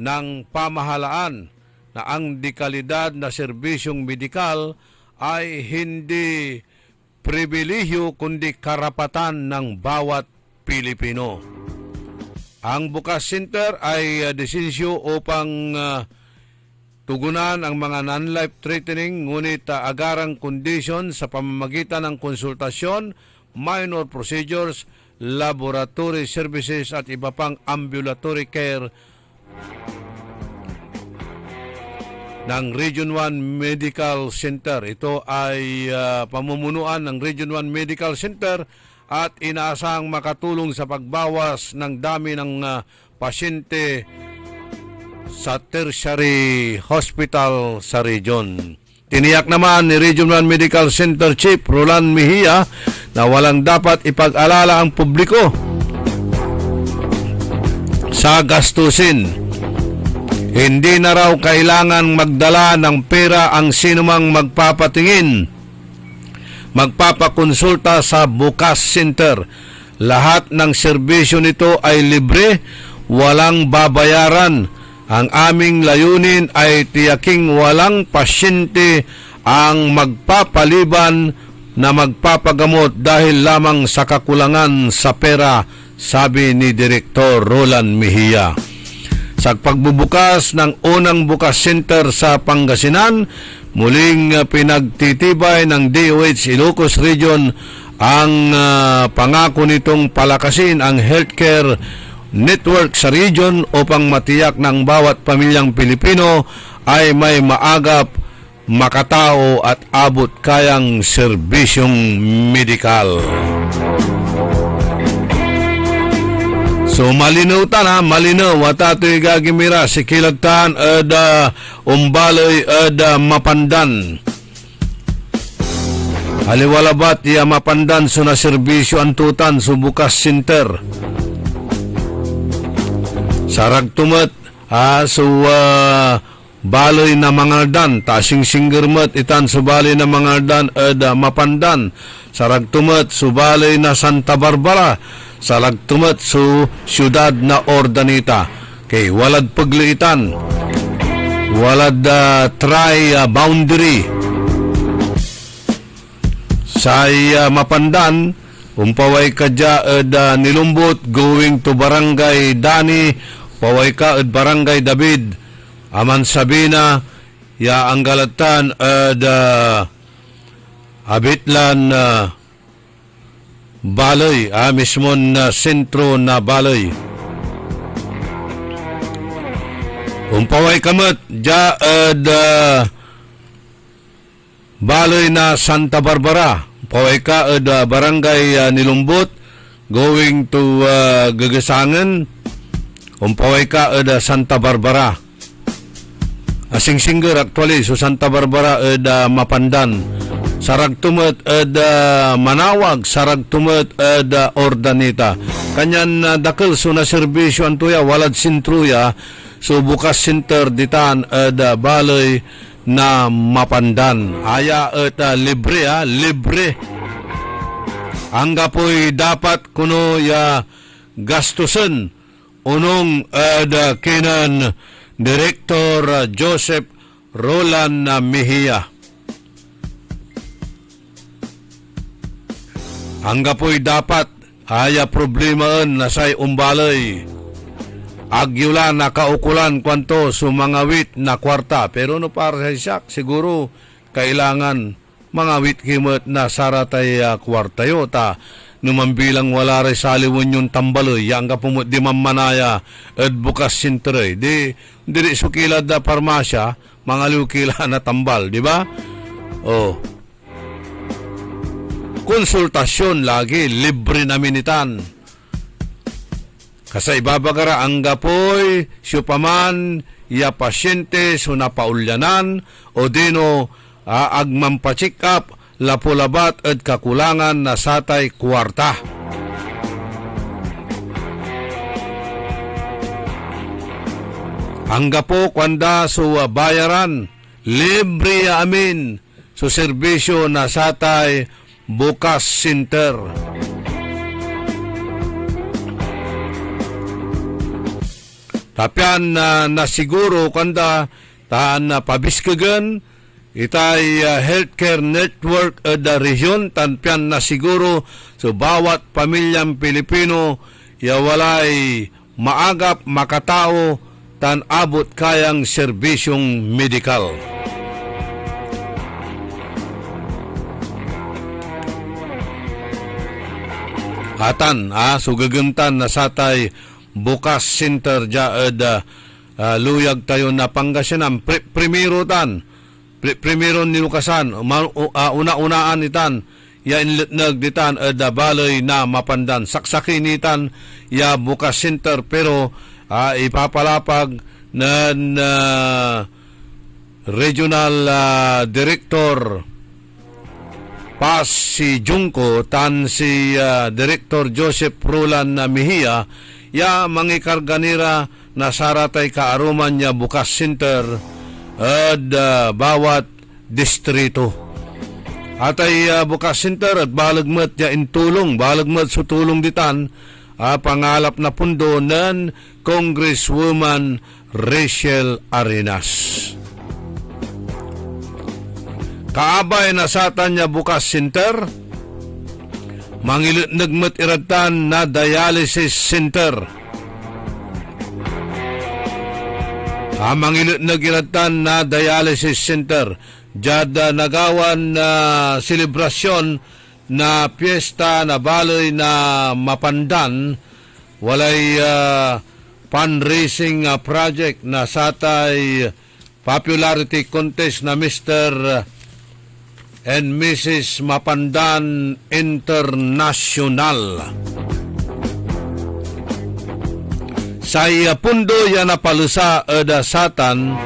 S5: ng pamahalaan na ang dekalidad na serbisyong medikal ay hindi pribilehyo kundi karapatan ng bawat Pilipino. Ang Bukas Center ay desinsyo upang tugunan ang mga non-life threatening ngunit agarang kondisyon sa pamamagitan ng konsultasyon, minor procedures, laboratory services at iba pang ambulatory care ng Region 1 Medical Center. Ito ay pamumunuan ng Region 1 Medical Center at inaasahang makatulong sa pagbawas ng dami ng pasyente sa tertiary hospital sa region. Tiniyak naman ni Region 1 Medical Center Chief Roland Mejia na walang dapat ipag-alala ang publiko sa gastusin. Hindi na raw kailangan magdala ng pera ang sinumang magpapakonsulta sa Bukas Center. Lahat ng serbisyo nito ay libre, walang babayaran. Ang aming layunin ay tiyaking walang pasyente ang magpapaliban na magpapagamot dahil lamang sa kakulangan sa pera, sabi ni Direktor Roland Mejia. Sa pagbubukas ng unang Bukas Center sa Pangasinan, muling pinagtitibay ng DOH Ilocos Region ang pangako nitong palakasin ang healthcare network sa region upang matiyak ng bawat pamilyang Pilipino ay may maagap, makatao at abot kayang serbisyong medikal. So malinaw malinaw watatoy gagimira si kilagtan ada umbaloy ada mapandan. Haliwalabat ya mapandan so na serbisyo antutan so Bukas Center. Sarag tumat baloy na mangaldan tasing singgermet itan so baloy na mangaldan ada mapandan. Sarag tumat so baloy na Santa Barbara. Salag tumat so siyudad na Ordanita. Kay walad pagliitan, walad boundary. Say mapandan, umpaway ka dya nilumbot going to Barangay Dani, paway ka Barangay David. Aman Sabina, ya ang galatan abitlan Baloy, mismo na sentro na Baloy. Umpaway kamat, dya Baloy na Santa Barbara. Umpaway ka Barangay Nilumbot, going to Gagasangan. Umpaway ka Santa Barbara. Asing singer actually, so Santa Barbara Mapandan. Sarag tumat Manawag, sarag tumat Ordanita. Kanyan dakil so na serbisyo antuya walad sintruya so Bukas Center ditan Baloy na Mapandan. Aya libre libre. Angga po'y dapat kuno ya gastusan unong kinan Director Joseph Roland Mejia. Angga po'y dapat haya problemaan na say umbalay. Agyula na kaukulan kwanto sumangawit na kwarta. Pero no para sa isak, siguro kailangan mangawit kimot na saratay kwarta yota. numambilang wala rin saliwan yung tambaloy, yang ka pumut di mamanaya at bukas sinteray. Di sukila da parmasya, mga lukila na tambal, di ba? Oh. Konsultasyon lagi, libre namin itan. Kasi ibabagara ang gapoy, syupaman, ya pasyente, sunapaulyanan, o dino agmampacheck up, lapulabat at kakulangan na satay kwarta. Ang gapo kwanda so bayaran, libre amin, so serbisyo na satay bukas center. Tapian na siguro kanda taan na pabiskagan itay healthcare network da region tanpian na siguro so bawat pamilyang Pilipino ya walay maagap makatao tan abot kayang serbisyong medikal. Atan sugagantan na satay bukas center jaad luyag tayo na Pangasinan primero tan primero nilukasan una-unaan itan ya inletnag ditan da balay na mapandan saksakin itan ya bukas center pero ipapalapag ng regional director pas si Junko tan si Director Joseph Rulan Mejia ya mangikarganira na saratay kaaruman niya bukas center at bawat distrito. Atay bukas center at balagmat ya intulong, balagmat sa tulong ditan pangalap na pundo ng Congresswoman Rachel Arenas. Kaabay na satan niya bukas center, mangilitnagmat iratan na dialysis center. Mangilitnag iratan na dialysis center. Jada nagawan na selebrasyon na piyesta na balay na mapandan, walay fundraising project na satay popularity contest na Mr. and Mrs. Mapandan International. Say pundo ya napalusa ada satan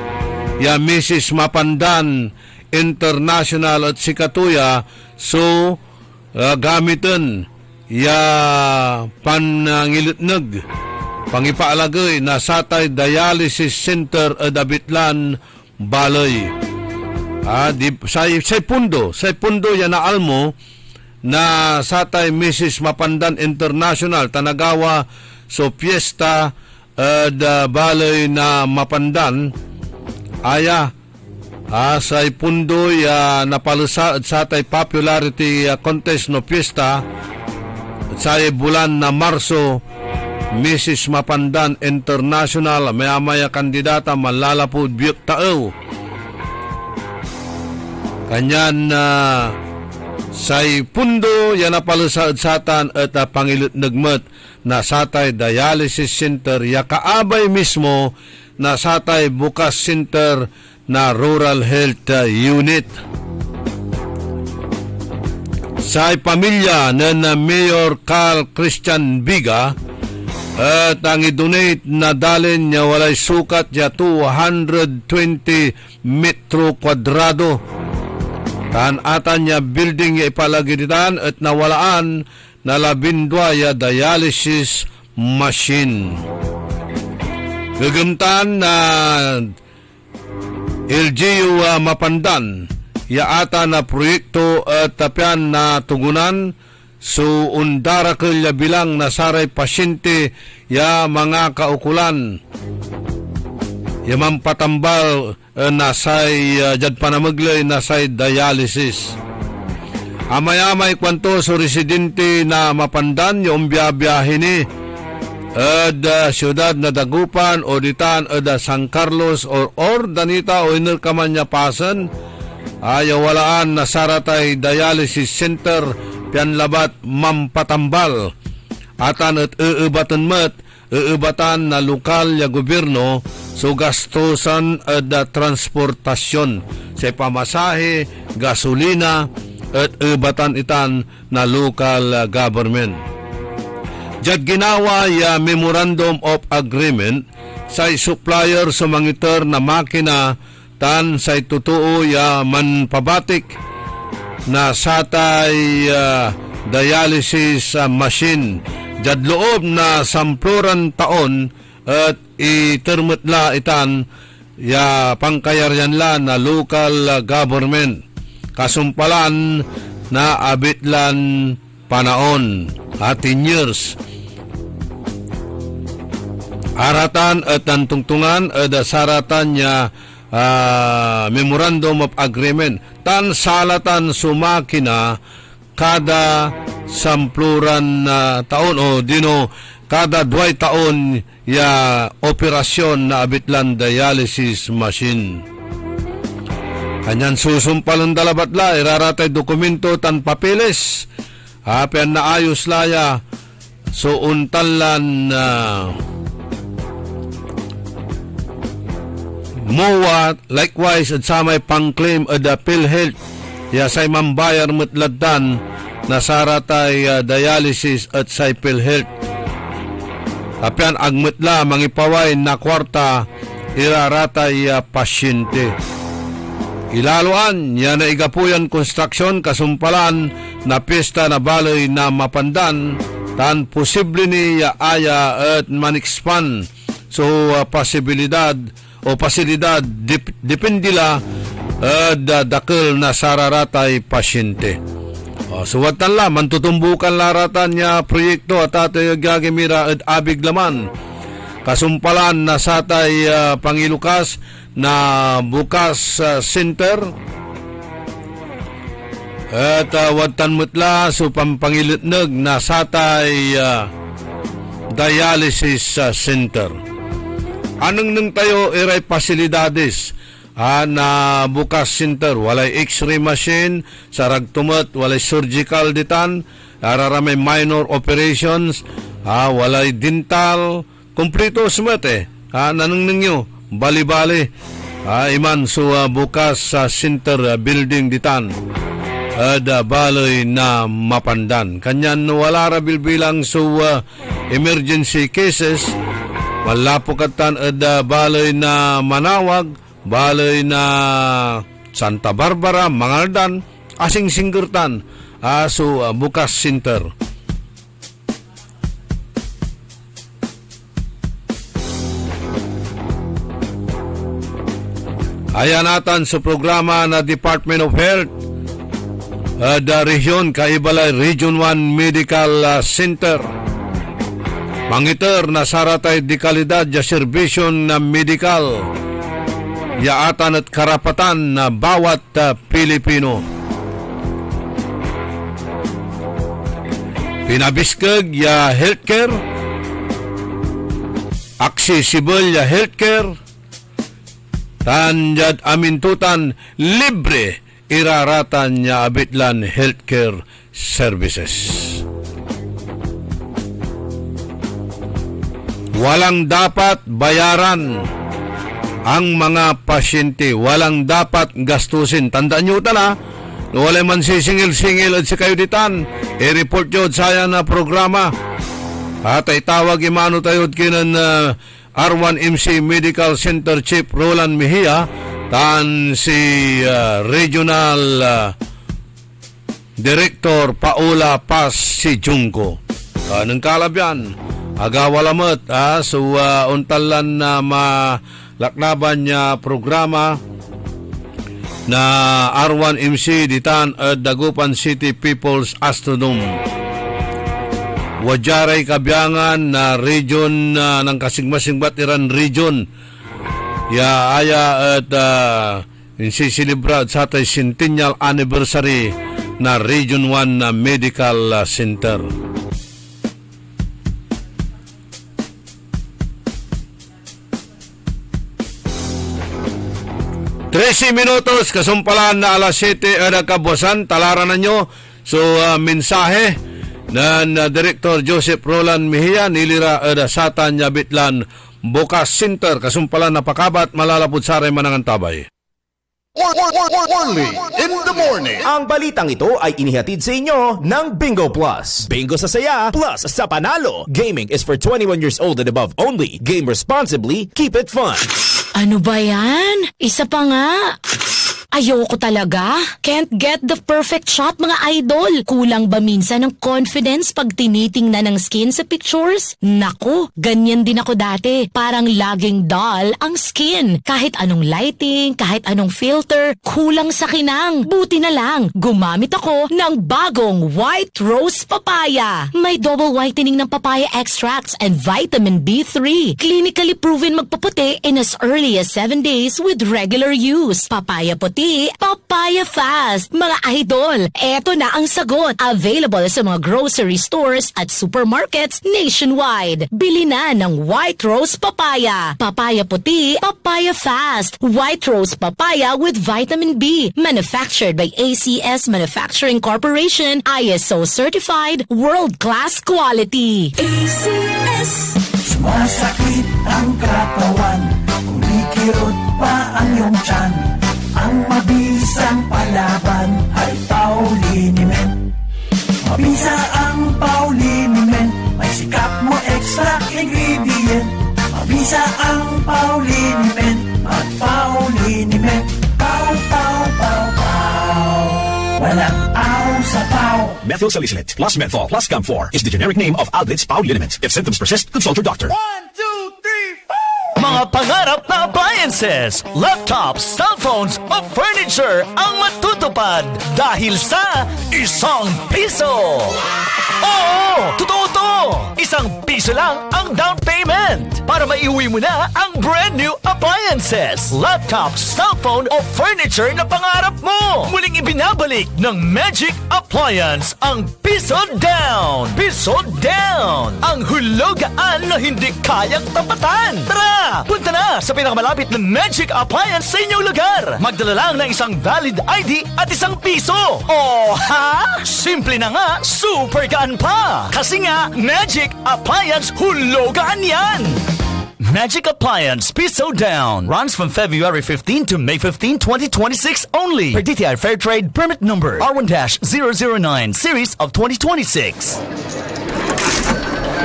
S5: ya Mrs. Mapandan International at sikatuya so gamitan ya panangilitnag pangipaalagay na satay dialysis center at Abitlan Balay. Say pundo yan na almo na satay Mrs. Mapandan International tanagawa so piyesta da balay na Mapandan aya say pundo ya napalusa at satay popularity contest no piyesta say bulan na Marso Mrs. Mapandan International maya kandidata malalapod biyok tao. Kanyan say pundo yan napalusaad satan at pangilitnagmat na satay dialysis center ya kaabay mismo na satay bukas center na rural health unit. Say pamilya na Mayor Carl Christian Biga at ang i-donate na dalin niya walay sukat ya 220 metro kwadrado. Tan atan niya building ya ipalagitan at nawalaan na 12 ya dialysis machine. Gagamtan na LGU Mapandan ya ata na proyekto at tapian na tugunan so undarakal ya bilang nasaray pasyente ya mga kaukulan ya mampatambal nasay jad panamaglay nasay dialysis. Amay-amay kwanto so residente na Mapandan yung biyabiyahe ni siyudad na Dagupan o ditan San Carlos or Danita o Inilkaman niya pasan ayawalaan na saratay dialysis center pian labat mampatambal atan at eebatan na lokal ya gobyerno so gastusan at transportasyon sa pamasahe, gasolina at eebatan itan na local government. Jad ginawa ya Memorandum of Agreement sa supplier sa mangiter na makina tan sa totoo ya manpabatik na satay dialysis machine jad loob na 10 taon at itermetla itan ya pangkayaryan la na local government kasumpalan na abitlan panaon 10 years aratan at tungtungan at saratan niya Memorandum of Agreement tan salatan sumakina kada 10 taon o dino kada 2 taon ya operasyon na abitlan dialysis machine. Kanyan susumpalan dalabatla iraratay dokumento tan papeles apian na ayos laya so untalan MOA likewise at sa may pang-claim at PhilHealth ya say mambayar mutladdan na saratay dialysis at say PhilHealth. Apian agmutla mangipaway na kwarta iraratay pasyente. Ilaluan yan na igapuyan construction kasumpalan na pista na baloy na mapandan tan posible ni aya at man-expand so posibilidad o pasilidad dependila dakil na sararatay pasyente. Suwatan la mantutumbukan laratan niya proyekto at ato gagamira at abig laman kasumpalan na satay Pangilukas na bukas center at watan mutla so pampangilitnag na satay dialysis center. Anong nang tayo iray pasilidades na bukas center, walay x-ray machine, saragtumat, walay surgical ditan, araramay minor operations, walay dental, kumplito sumat nanong ninyo, bali-bali, iman so bukas center building ditan, baloy na mapandan. Kanyan wala rabil bilang so emergency cases, malapokatan balay na Manawag, balay na Santa Barbara, Mangaldan, asing singgertan, so bukas center. Ayan natin sa programa na Department of Health, region kaibalay Region 1 Medical Center. Mangiter na saratay di kalidad ya serbisyon na medikal yaatan at karapatan na bawat Pilipino. Pinabiskag ya healthcare, accessible ya healthcare, tanjad amintutan libre iraratan ya abitlan healthcare services. Walang dapat bayaran ang mga pasyente. Walang dapat gastusin. Tandaan nyo tala, wala man sisingil-singil at si kayo ditan. I-report nyo sa na programa. At ay tawag imano tayo kinan R1MC Medical Center Chief Roland Mejia tan si Regional Director Paula Paz si Junco. Nang kalabyan agawalamat so untalan na malaknaban niya programa na R1MC ditan at Dagupan City People's Astrodome. Wajaray kabyangan na region ng kasigmasingbat iran region ya aya at insisilibra sa atay centennial anniversary na Region 1 Medical Center. 13 minutos, kasumpalan na alas 7 kabuasan, talaran na nyo So, mensahe na Director Joseph Roland Mejia nilira satan Yabitlan Bukas Center kasumpalan na pakabat malalapod saray manangan tabay.
S4: Only in the morning.
S6: Ang balitang ito ay inihatid sa inyo ng Bingo Plus. Bingo sa saya, plus sa panalo. Gaming is for 21 years old and above only. Game responsibly, keep it fun.
S17: Ano ba yan? Isa pa nga. Ayoko talaga. Can't get the perfect shot, mga idol. Kulang ba minsan ng confidence pag tinitingnan ng skin sa pictures? Naku, ganyan din ako dati. Parang laging dull ang skin. Kahit anong lighting, kahit anong filter, kulang sa kinang. Buti na lang, gumamit ako ng bagong White Rose Papaya. May double whitening ng papaya extracts and vitamin B3. Clinically proven magpaputi in as early as 7 days with regular use. Papaya puti, papaya fast. Mga idol, eto na ang sagot. Available sa mga grocery stores at supermarkets nationwide. Bili na ng White Rose Papaya. Papaya puti, papaya fast. White Rose Papaya with vitamin B. Manufactured by ACS Manufacturing Corporation. ISO certified, world-class quality.
S9: ACS. Sumasakit ang katawan, kumikirot pa ang iyong tiyan. Ang mabisang palaban ay Pauliniment. Mabisa ang Pauliniment, may sikap mo extra ingredient. Mabisa ang Pauliniment, mag-Pauliniment. Pau, pau, pau, pau. Walang aw sa pau.
S18: Methyl salicylate plus menthol plus Camphor is the generic name of Alvid's Pauliniment. If symptoms persist, consult your doctor.
S9: 1, 2, 3, 4.
S10: Mga pangarap na appliances, laptops, cellphones o furniture ang matutupad dahil sa ₱1. Oo, totoo to! ₱1 lang ang down payment para maiuwi mo na ang brand new appliances, laptops, cellphone o furniture na pangarap mo. Muling ibinabalik ng Magic Appliance ang piso down. Piso down! Ang hulugaan na hindi kayang tapatan. Tara! Punta na sa pinakamalapit na Magic Appliance sa inyong lugar. Magdala lang ng isang valid ID at ₱1. Oh, ha? Simple na nga, super gaan pa. Kasi nga, Magic Appliance hulugan yan. Magic Appliance Piso Down runs from February 15 to May 15, 2026 only. Per DTI Fair Trade Permit Number R1-009 Series of 2026.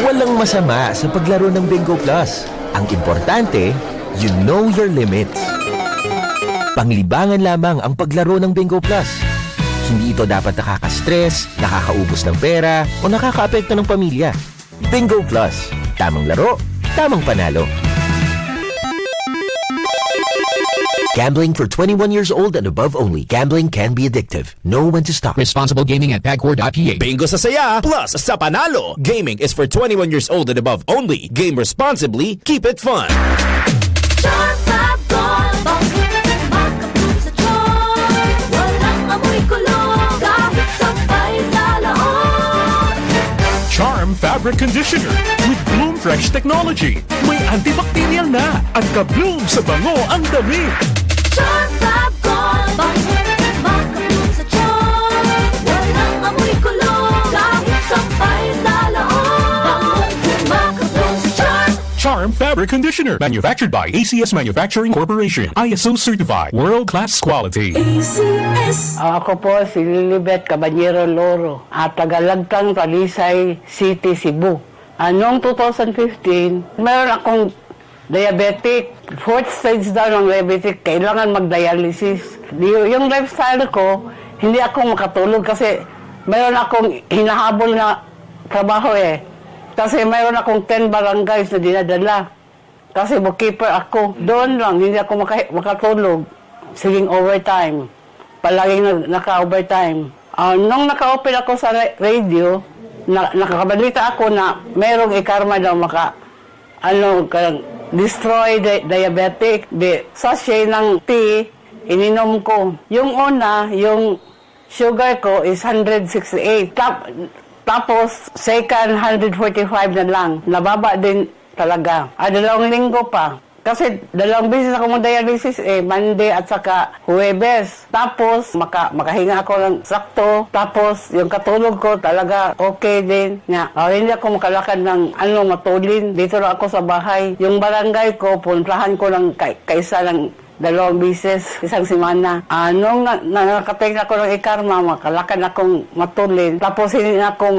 S19: Walang masama sa paglaro ng Bingo Plus. Ang importante, you know your limits. Panglibangan lamang ang paglaro ng Bingo Plus. Hindi ito dapat nakaka-stress, nakakaubos ng pera, o nakakaapekto ng pamilya. Bingo Plus. Tamang laro, tamang panalo. Gambling for 21 years old and above only. Gambling can be addictive. Know when to stop.
S6: Responsible gaming at PAGCOR.ph. Bingo sa saya, plus sa panalo. Gaming is for 21 years old and above only. Game responsibly, keep it fun.
S20: Charm Fabric Conditioner with Bloom Fresh Technology. May antibacterial na at ka-bloom sa bango ang damit.
S7: Charm Fab-Gone, makabloom sa charm. Walang amoy kulong, kahit sampay sa loob. Makabloom sa charm.
S20: Charm Fabric Conditioner. Manufactured by ACS Manufacturing Corporation. ISO certified. World-class quality.
S14: ACS. Ako po si Lilibet Caballero Loro at tagalagtang Talisay City, Cebu. Noong 2015, mayroon akong diabetic. 4th stage daw ng diabetic. Kailangan mag-dialysis. Yung lifestyle ko, hindi ako makatulog kasi mayroon akong hinahabol na trabaho eh. Kasi mayroon akong 10 barangays na dinadala. Kasi bookkeeper ako. Doon lang, hindi ako makatulog. Siging overtime. Palaging naka-overtime. Nung naka-open ako sa radio, nakakabalita ako na mayroong ikarma daw destroy diabetic. Sachet ng tea, ininom ko. Yung una, yung sugar ko is 168. Tapos, second, 145 na lang. Nababa din talaga. 2 linggo pa.
S21: Kasi dalawang beses ako mo dialysis Monday at saka Huwebes. Tapos makahinga ako ng sakto. Tapos yung katulog ko talaga okay din. Hindi ako makalakad ng matulin. Dito lang ako sa bahay. Yung barangay ko, puntahan ko lang kaisa ng dalawang beses, isang semana. Nung nakatake ako ng ikarma, makalakad akong matulin. Tapos hindi na ako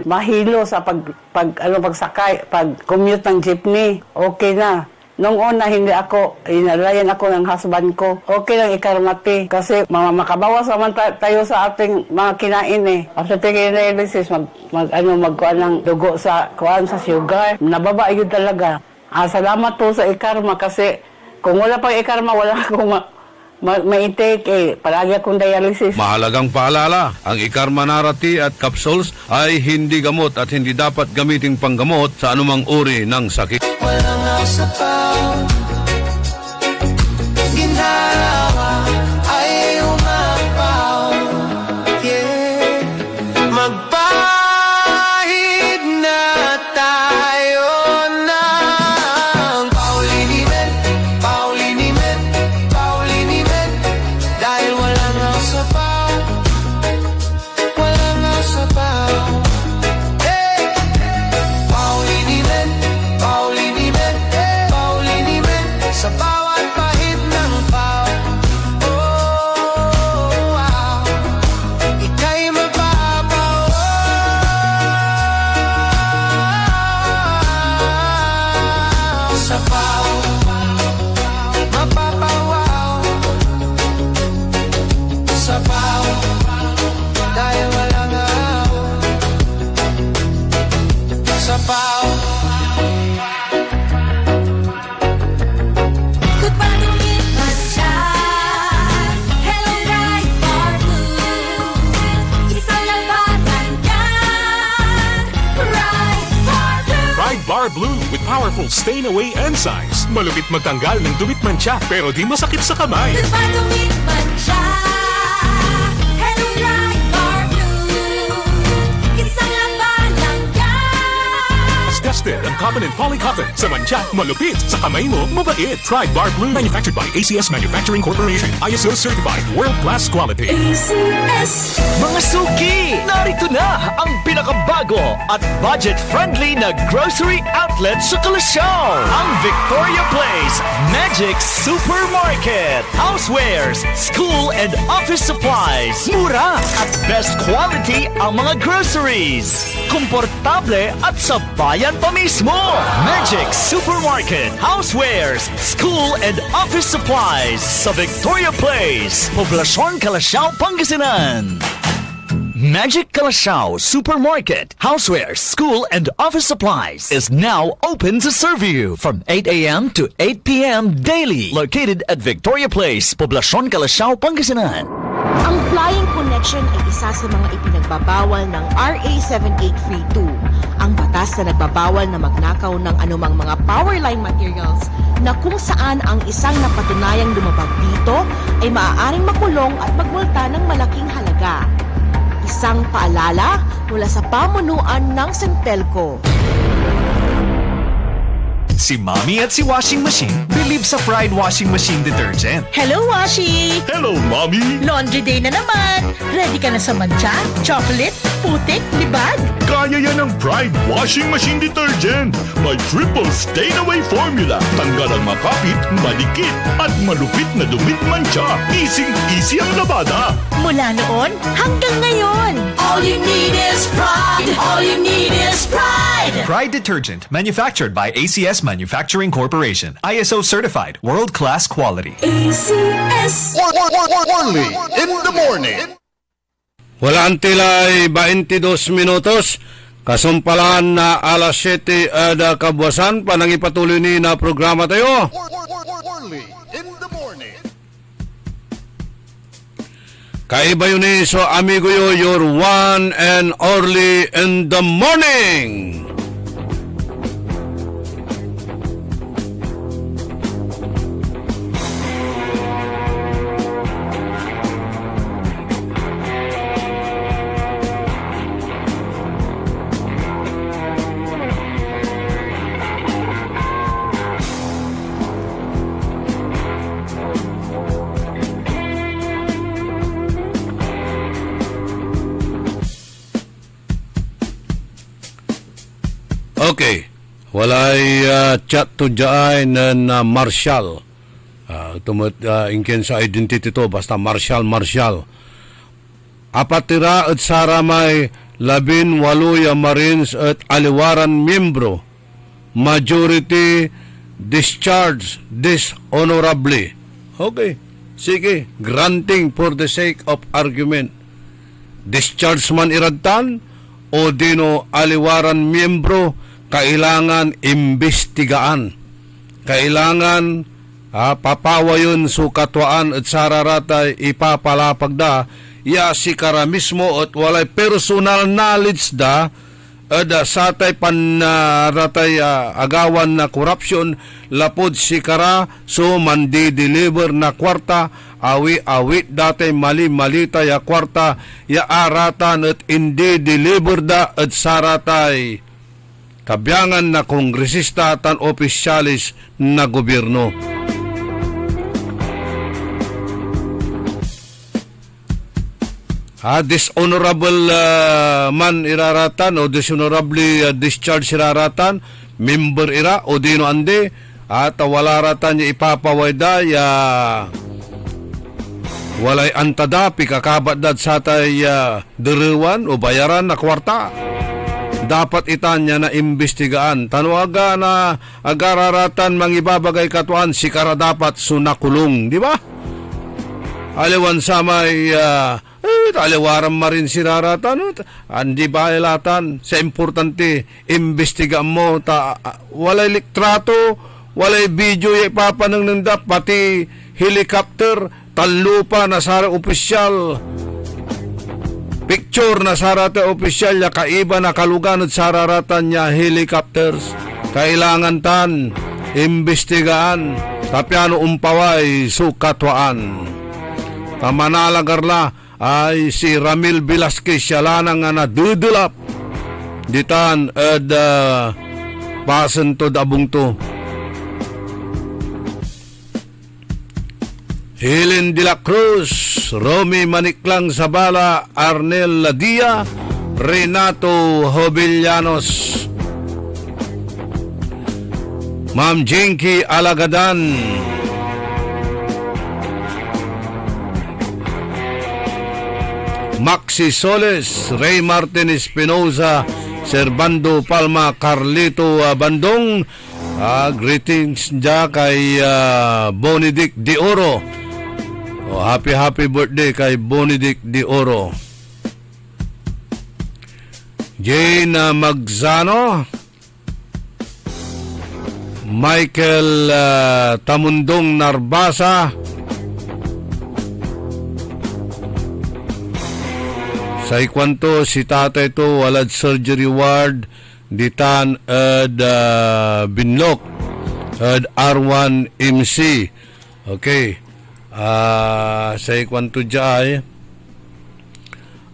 S21: mahilo sa pagsakay, pag-commute ng jeepney. Okay na. Nung una, hindi ako, inalayan ako ng husband ko. Okay lang ikarmati. Kasi makabawas naman tayo sa ating mga kinain After taking dialysis, magkuhan ng dugo sa sugar. Nababa yun talaga. Salamat po sa ikarma kasi kung wala pang ikarma, wala akong ma-intake palagi akong dialysis.
S5: Mahalagang paalala, ang Ikarma Narati at capsules ay hindi gamot at hindi dapat gamiting panggamot sa anumang uri ng sakit.
S9: Walang sapaw, ginhawa ay umapaw. Yeah, magpahid na tayo ng Paulinimet, Paulinimet, Paulinimet. Dahil walang sapaw, walang sapaw. Hey, Paulinimet, Paulinimet, Paulinimet. Sa bawat pahid ng paw, oh, wow, ika'y mapapaw. Sa paw, mapapawaw. Sa paw, dahil walang aw. Sa paw.
S7: Kung palumit man siya, hello bright or blue, isang labanan yan, right for blue.
S20: Pride Bar Blue with powerful stain-away enzymes. Malupit magtanggal ng dumit mancha pero di masakit sa kamay.
S7: Kung palumit man siya, hello bright or blue, isang labanan yan.
S20: Tested ang cotton and polycotton. Sa mancha, malupit. Sa kamay mo, mabait. Pride Bar Blue, manufactured by ACS Manufacturing Corporation. ISO certified, world-class quality.
S7: ACS.
S10: Mga suki, narito na ang pinakabago at budget-friendly na grocery outlet sa Kalasyaw. Ang Victoria Place Magic Supermarket. Housewares, school and office supplies. Mura at best quality ang mga groceries. Komportable at sa bayan pa mismo. Magic Supermarket. Housewares, school and office supplies sa Victoria Place, Poblacion, Kalasyaw, Pangasinan. Magic Kalasyaw Supermarket, Housewares, School and Office Supplies is now open to serve you from 8 a.m. to 8 p.m. daily. Located at Victoria Place, Poblacion, Kalasyaw, Pangasinan.
S13: Ang Flying Connection ay isa sa mga ipinagbabawal ng RA 7832, ang batas na nagbabawal na magnakaw ng anumang mga power line materials na kung saan ang isang napatunayang lumabag dito ay maaaring makulong at magmulta ng malaking halaga. Isang paalala mula sa pamunuan ng Sentelco.
S22: Si Mommy at si Washing Machine believe sa Pride Washing Machine Detergent.
S23: Hello, Washi!
S22: Hello, Mommy!
S23: Laundry day na naman! Ready ka na sa mancha, chocolate, putik, libag?
S3: Kaya yan ang Pride Washing Machine Detergent. May triple stain-away formula. Tanggal ang makapit, malikit, at malupit na dumit mancha. Easy ang labada.
S23: Mula noon hanggang ngayon.
S7: All you need is pride. All you need is pride.
S22: Pride Detergent, manufactured by ACS Manufacturing Corporation. ISO certified, world-class quality.
S7: ACS.
S4: Only in the morning.
S5: Walang tilay 22 minutos. Kasumpalan na alas 7 ada kabuasan. Panangipatuloy ni na programa tayo.
S4: Only in the morning.
S5: Kaiba yun so amigo yo, your one and only in the morning. Okay. Walay chat to dyan na Marshall. Ingken sa identity to, basta Marshall. Apatira at saramay 18 Marines at aliwaran membro. Majority discharged dishonorably. Okay. Sige. Granting for the sake of argument. Discharge man iradtan o dino aliwaran membro, kailangan imbestigaan. Kailangan papawayon sukatwaan at sararatay ipapalapagda ya si kara mismo at walay personal knowledge da satay panratay agawan na korupsyon lapod si kara so mandi-deliver na kwarta awi-awit datay mali-malita ya kwarta ya aratan at hindi deliver da at saratay kabyangan na kongresista tan opisyalis na gobyerno. Dishonorable man iraratan o dishonorably discharge iraratan, member ira o dino ande at wala ratan niya ipapaway da ya walay antada pikakabat dad sa tay derewan o bayaran na kwarta. Dapat itanya na imbestigaan. Tanwaga na agararatan mangibabagay katuan si kara dapat sunakulong, di ba? Aliwan sa may aliwaran marin siraratan, andi bailatan sa importante imbestigaan mo walay litrato, walay video ipapanang nanda pati helicopter talupa na sa opisyal picture na sarata opisyal ya kaiba na kalugan at sararatan niya helicopters. Kailangan tan imbestigaan tapiano umpaway sukatwaan. Tamanalagarla ay si Ramil Velasquez siya lang nga nadudulap ditan at pasan to dabong to. Helen de la Cruz, Romy Maniklang Zabala, Arnel Ladia, Renato Hobillanos, Ma'am Jinky Alagadan, Maxi Soles, Ray Martin Espinoza, Servando Palma, Carlito Bandong, greetings dya kay Bonidic De Oro. Happy birthday kay Bonidic De Oro. Jane Magzano, Michael Tamundong Narbasa, sa ikwanto si tatay to walad surgery ward ditan ad Binlok ad R1 MC. Okay. Sa ikwanto dyan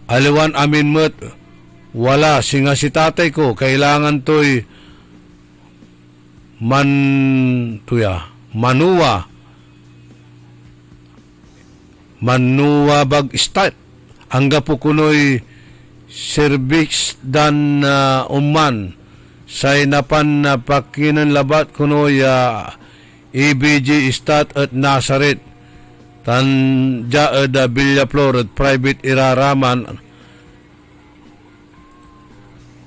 S5: aliwan amin mo't wala singa si tatay ko kailangan to'y manuwa bag start angga po kuno'y cervix dan uman say napan na pakinan labat kuno'y EBG stat at Nazaret tan da Villa Flor at private iraraman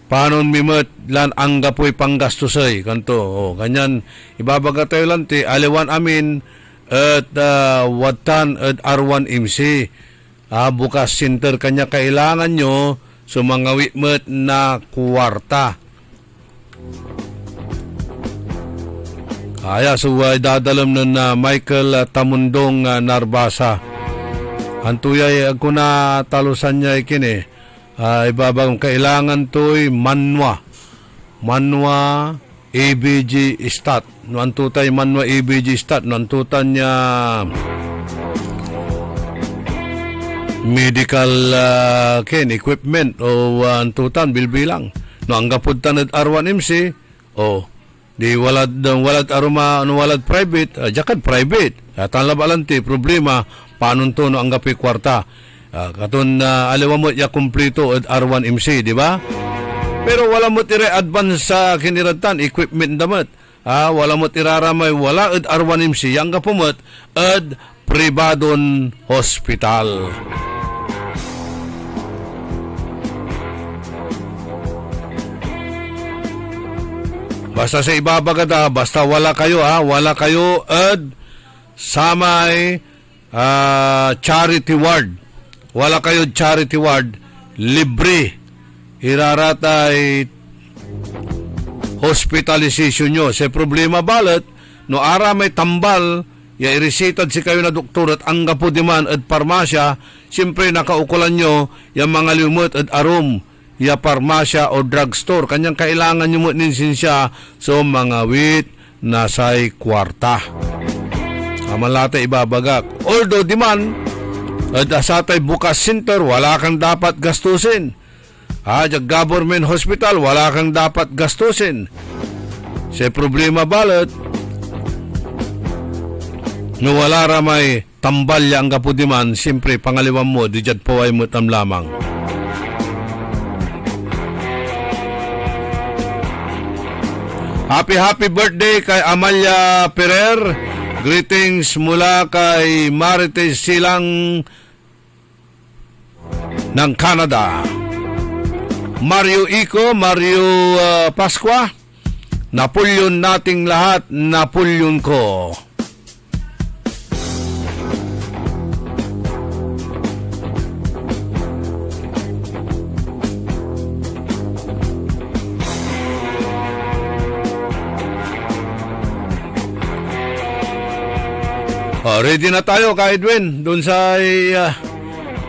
S5: panon mimot lan angga po'y panggastusay kanto kanyan ibabaga tayo lang ti aliwan amin at watan at R1 MC bukas center kanya kailangan nyo sumangawi met na kwarta. Kaya suway dadalam na Michael Tamundong Narbasa. Antuyay ako na talusan niya ikini. Ibabang kailangan to'y manwa ABG stat. Nuantutay manwa ABG stat. Nuantutan niya medical equipment o antutan bilbilang. Nuanggapod tanad R1 MC di walad aruma walad private jakad private tan labalanti problema paano to no anggapi kwarta katon aliwa mo ya kompleto at R1 MC di ba Pero wala mo tira advance sa kiniratan, equipment damat. Wala mo tiraramay, wala ed arwanim siyang kapumot, ed pribadon hospital. Basta sa ibabagada, basta wala kayo ed samay charity ward. Wala kayo charity ward, libre. Iraratay hospitalization nyo. Sa problema balat, no ara may tambal, ya iresitad si kayo na doktor at ang gapo diman at parmasya, siyempre nakaukulan nyo yung mga lumot at arom, ya parmasya o drugstore. Kanyang kailangan nyo mo ninsensya so mga wit na say kwarta. Amalata ibabagak. Although diman, at asatay bukas center, wala kang dapat gastusin. Yung government hospital, wala kang dapat gastusin. Sa problema balat, no wala ramay tambal yang kapudiman, siyempre pangaliwan mo, dijad po ay mutam lamang. Happy birthday kay Amalia Ferrer. Greetings mula kay Marites Silang ng Canada. Mario Ico, Mario Pasqua, Napoleon nating lahat, Napoleon ko. Ready na tayo ka Edwin, dun sa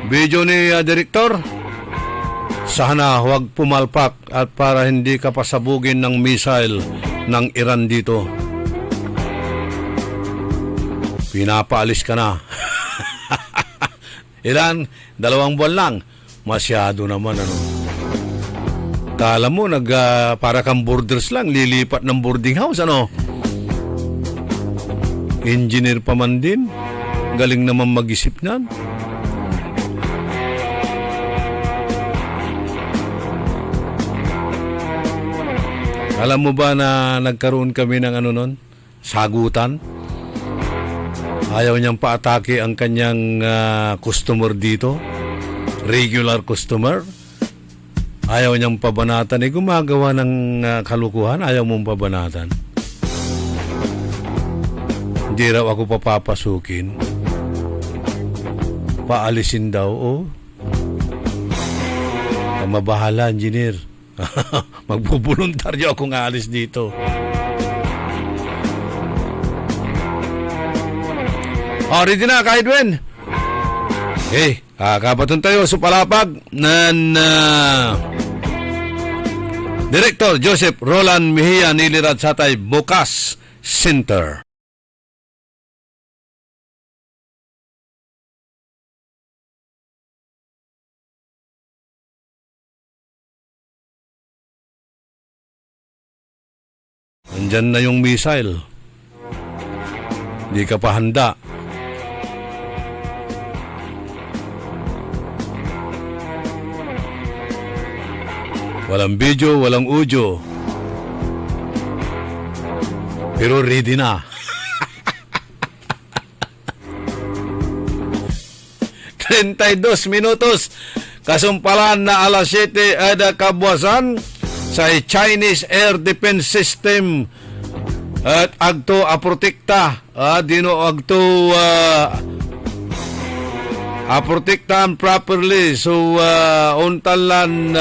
S5: video ni Director. Sana huwag pumalpak at para hindi ka pasabugin ng missile ng Iran dito. Pinapaalis ka na. Ilan? 2 buwan lang. Masyado naman ano. Kala mo para kang borders lang, lilipat ng boarding house ano. Engineer pa man din. Galing naman mag-isip niyan. Alam mo ba na nagkaroon kami ng nun? Sagutan. Ayaw niyang paatake ang kanyang customer dito. Regular customer. Ayaw niyang pabanatan. Gumagawa ng kalukuhan. Ayaw mong pabanatan. Hindi raw ako papapasukin. Paalisin daw. Mabahala, engineer. Magbubuluntaryo akong aalis dito. Ready na, ka Edwin? Hey, kabaton tayo sa palapag ng Director Joseph Roland Mejia nilirat sa tay Bukas Center. Nandyan na yung missile. Hindi ka pa handa. Walang video, walang audio. Pero ready na. ...32 minutos. Kasumpalan na alas 7 ada kabuasan sa Chinese Air Defense System at agto aprotekta dino agto aprotektahan properly so untalan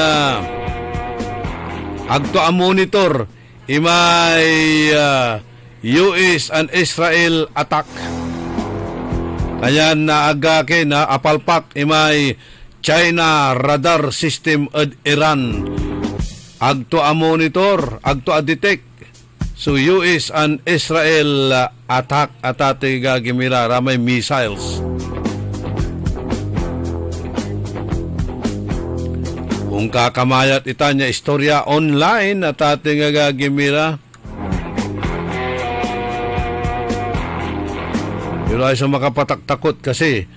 S5: agto a monitor imay US and Israel attack kaya naagake na apalpak imay China radar system at Iran agto a monitor, agto a detect. So US and Israel attack atate gagimira ramay missiles. Kung kakamayat itanya istorya online atate gagimira. Pero ay sa makapataktakot kasi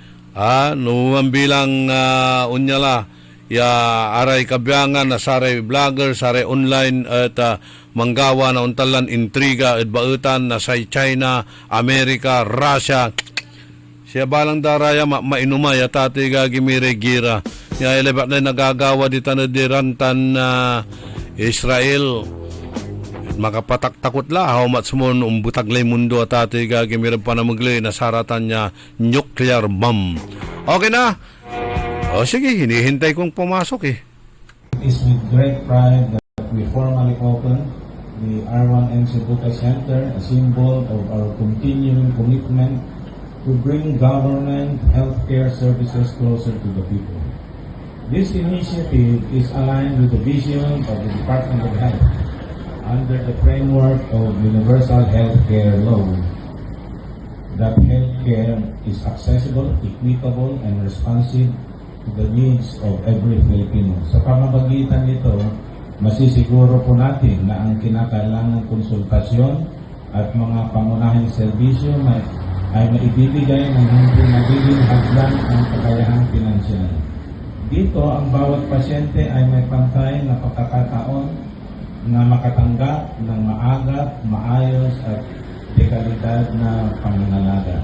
S5: no bilang unyala ya aray kabyangan na saray vlogger, saray online at manggawa na untalan intriga at bautan na sa China, Amerika, Russia. Siya balang daraya mainumay at ati gagimire gira. Ya elebat na nagagawa dito na dirantan na Israel. Makapatak-takot la how much mo umbutaglay mundo at ati gagimire pa na maglay na saratan niya nuclear bomb. Okay na? O sige, hinihintay kong pumasok eh.
S1: It is with great pride that we formally open the R1MC Buka Center, a symbol of our continuing commitment to bring government healthcare services closer to the people. This initiative is aligned with the vision of the Department of Health under the framework of Universal Healthcare Law, that healthcare is accessible, equitable, and responsive to the needs of every Filipino. Sa pamamagitan nito, masisiguro po natin na ang kinakailangang konsultasyon at mga pangunahing serbisyo ay maibibigay ng hindi nagiging hadlang ang kakayahang pinansyal. Dito, ang bawat pasyente ay may pantay na pagkakataon na makatanggap ng maaga, maayos at dekalidad na pangangalaga.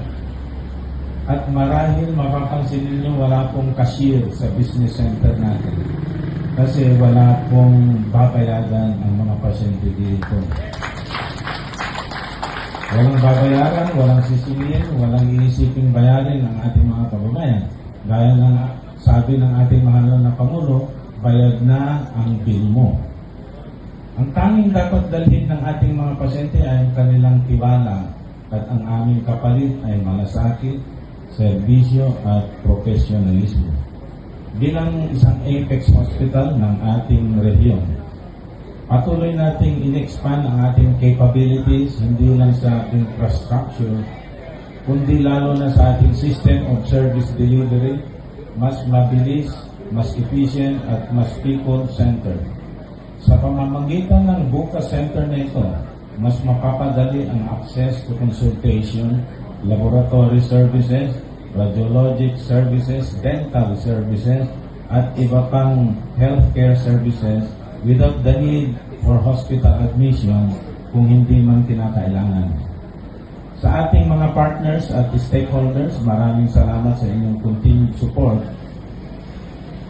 S1: At marahil mapapansin ninyo wala pong cashier sa business center natin kasi wala pong babayaran ang mga pasyente dito. Walang babayaran, walang sisingin, walang iisiping bayarin ang ating mga kababayan. Gaya ng sabi ng ating mahal na Pangulo, bayad na ang bill mo. Ang tanging dapat dalhin ng ating mga pasyente ay ang kanilang tiwala at ang aming kapalit ay malasakit, serbisyo at profesionalismo. Bilang isang apex hospital ng ating rehiyon, patuloy nating in-expand ang ating capabilities hindi lang sa infrastructure, kundi lalo na sa ating system of service delivery, mas mabilis, mas efficient at mas people-centered. Sa pamamagitan ng Buka Center na ito, mas mapapadali ang access to consultation, laboratory services, radiologic services, dental services, at iba pang healthcare services without the need for hospital admission kung hindi man kinakailangan. Sa ating mga partners at stakeholders, maraming salamat sa inyong continued support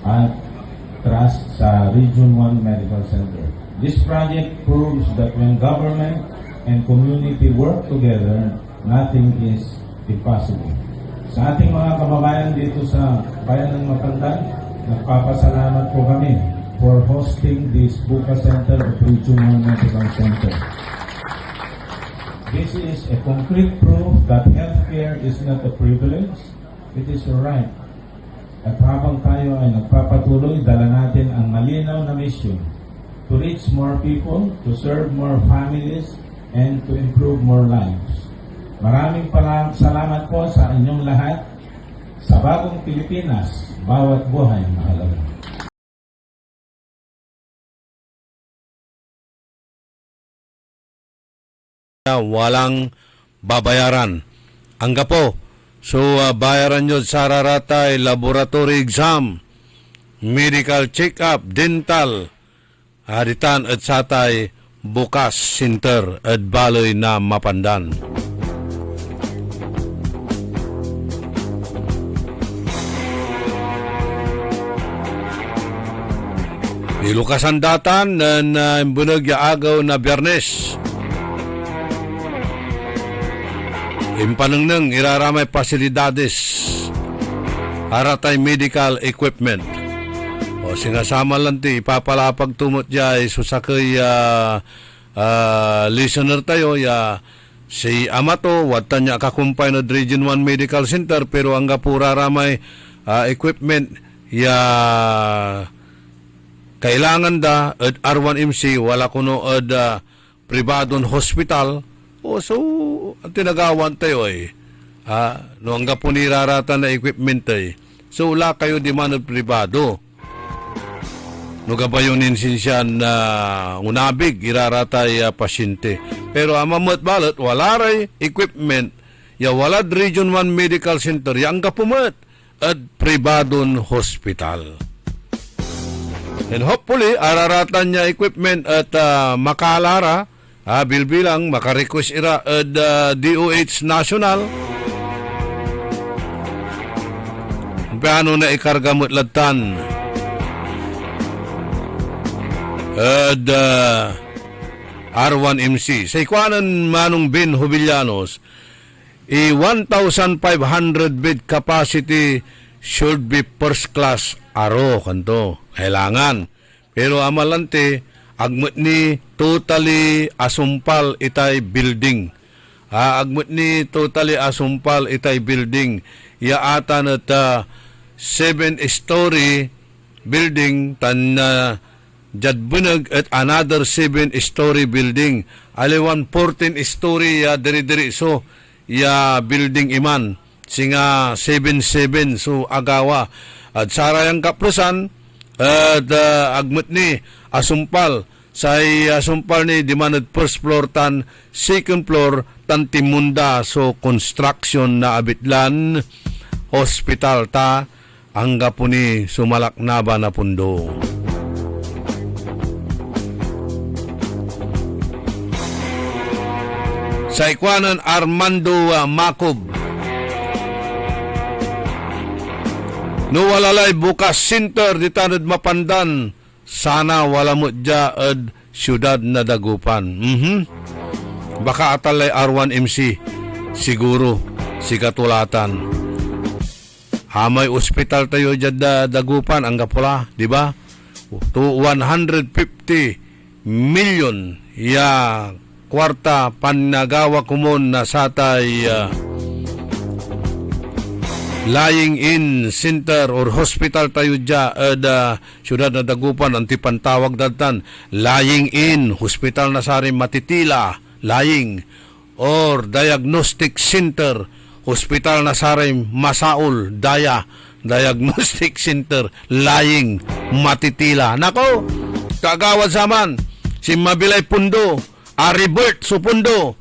S1: at trust sa Region 1 Medical Center. This project proves that when government and community work together, nothing is impossible. Sa ating mga kababayan dito sa Bayan ng Mapandan, nagpapasalamat po kami for hosting this Buka Center of Region 1 Medical Center. This is a concrete proof that healthcare is not a privilege, it is a right. At habang tayo ay nagpapatuloy, dala natin ang malinaw na mission to reach more people, to serve more families, and to improve more lives. Maraming salamat po sa inyong lahat. Sa bagong Pilipinas, bawat buhay mahalaga.
S5: Walang babayaran. Ang gapo, so bayaran nyo sa raratay, laboratory exam, medical check-up, dental, haritan at satay, Bukas Center at Baloy na Mapandan. Nilukasan datan na imbunog ya agaw na Biyernes. Impanangnang iraramay pasilidades haratay medical equipment. O sinasama lang ti ipapalapag tumot ya isusakay listener tayo ya si Amato watan niya kakumpay na Region 1 Medical Center pero ang gapura ramay equipment ya kailangan da at R1MC wala kuno ad pribadong hospital o so tinagawan tayo ay no ang gapunirarata na equipment ay so wala kayo di man pribado no gabayunin siya na unabig iraratay pasyente pero amamot balot wala ray equipment ya wala Region 1 Medical Center yang gapumat at pribadong hospital. And hopefully, araratan niya equipment at makalara, bilbilang, makarequest ira at DOH National. Paano na ikarga mo't latan? At R1MC. Sa ikwanan manong bin Jubilanos, 1,500 bed capacity should be first class aro kanto. Kailangan. Pero amalante, agmut ni totally asumpal itay building. Agmut ni totally asumpal itay building. Yaatan at 7-story building tan jadbunag at another 7-story building. Aliwan 14-story diri-diri so building iman. Singa 7-7 so agawa. At sarayang kaprasan at agmut ni asumpal say asumpal ni demanded first floor tan second floor tan timunda so construction na abitlan hospital ta angga po ni sumalak na ba na pundo. Sa ikwanan Armando Macob, no walalay bukas center di tanod mapandan, sana wala mo dya ad syudad na dagupan. Baka atalay R1MC, siguro si katulatan. Hamay ospital tayo dyan dagupan ang kapula, di ba? To 150 million kwarta panagawa kumon na satay lying in center or hospital tayo dya syudad na dagupan ang tipantawag datan lying in hospital na sari matitila lying or diagnostic center hospital na sari masaul diagnostic center lying matitila. Nako, kagawad zaman si Mabilay Pundo Aribert Supundo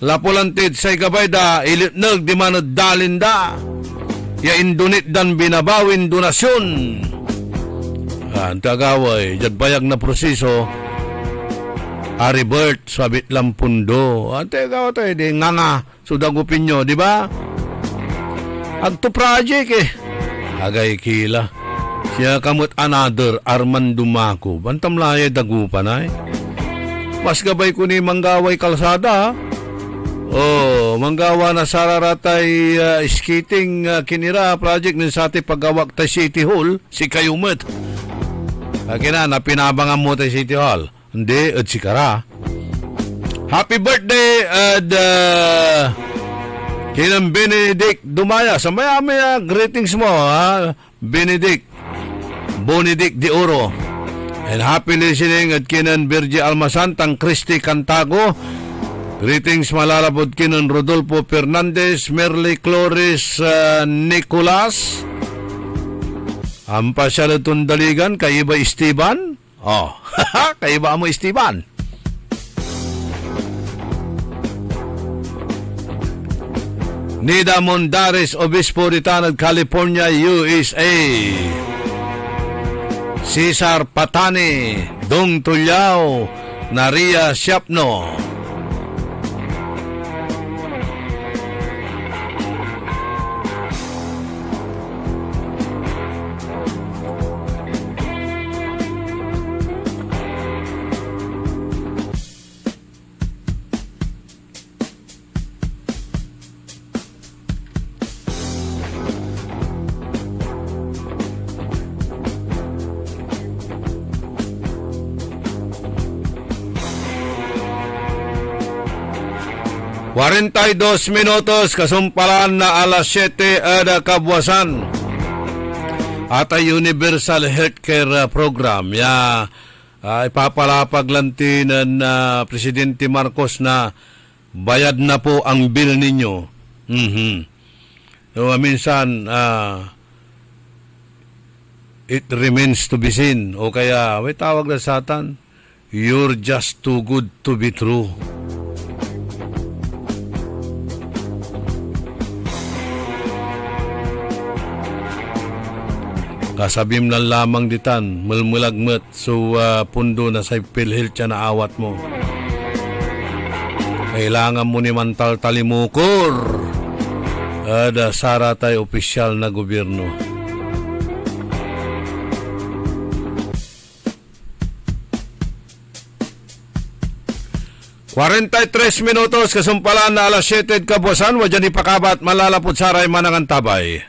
S5: Lapulantid say kabayda ilitnag di manad dalinda ya indunit dan binabawin donasyon. Ang tagaway jadbayag na proseso Aribert sabit lampundo. Ang tagaway tayo di nga sudang opinyo, di ba? Agto project agay kila siya kamot another Armando Maco bantam laya dagupan ay mas gabay ko ni manggaway kalsada. Manggawa na sararatay skating kinira project ng sati paggawak ta City Hall si Kayumet. Kina na pinabangan mo ta City Hall. Hindi at si Kara. Happy birthday at kinang Benedict Dumaya. Sa maya greetings mo Benedict de Oro. And happy listening at kinan Virgie Almasantang Christy Cantago. Greetings malalabot kinan Rodolfo Fernandez, Merly Cloris Nicolas. Ampa siya latong daligan, kay iba Esteban? Kay iba mo Esteban? Nida Mondares, Obispo Ritanag, California, USA. Cesar Patani, Dong Tulyao, Naria Siapno. Dos minutos kasumpalan na alas 7 ada kabwasan at Universal Healthcare Program ipapalapag lantinan na Presidente Marcos na bayad na po ang bill ninyo. So, minsan it remains to be seen o kaya may tawag na satan, you're just too good to be true. Kasabim na lamang ditan, mulmulagmet so pundo na sa pilhil siya na awat mo. Kailangan mo ni mantal talimukor. Ada sara tayo opisyal na gobyerno. ...43 minutos kasumpalan na alas 7 kabuasan... ...wadyan ipakabat malalapod saray manangan tabay.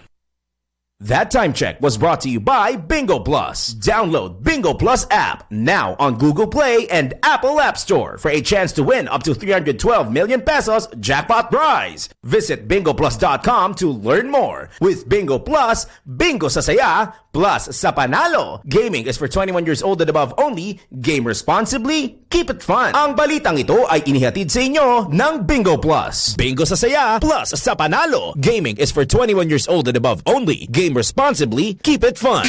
S6: That time check was brought to you by Bingo Plus. Download Bingo Plus app now on Google Play and Apple App Store for a chance to win up to 312 million pesos jackpot prize. Visit bingoplus.com to learn more. With Bingo Plus, bingo sa saya, plus sa panalo. Gaming is for 21 years old and above only. Game responsibly, keep it fun. Ang balitang ito ay inihatid sa inyo ng Bingo Plus. Bingo sa saya, plus sa panalo. Gaming is for 21 years old and above only. Game responsibly, keep it fun.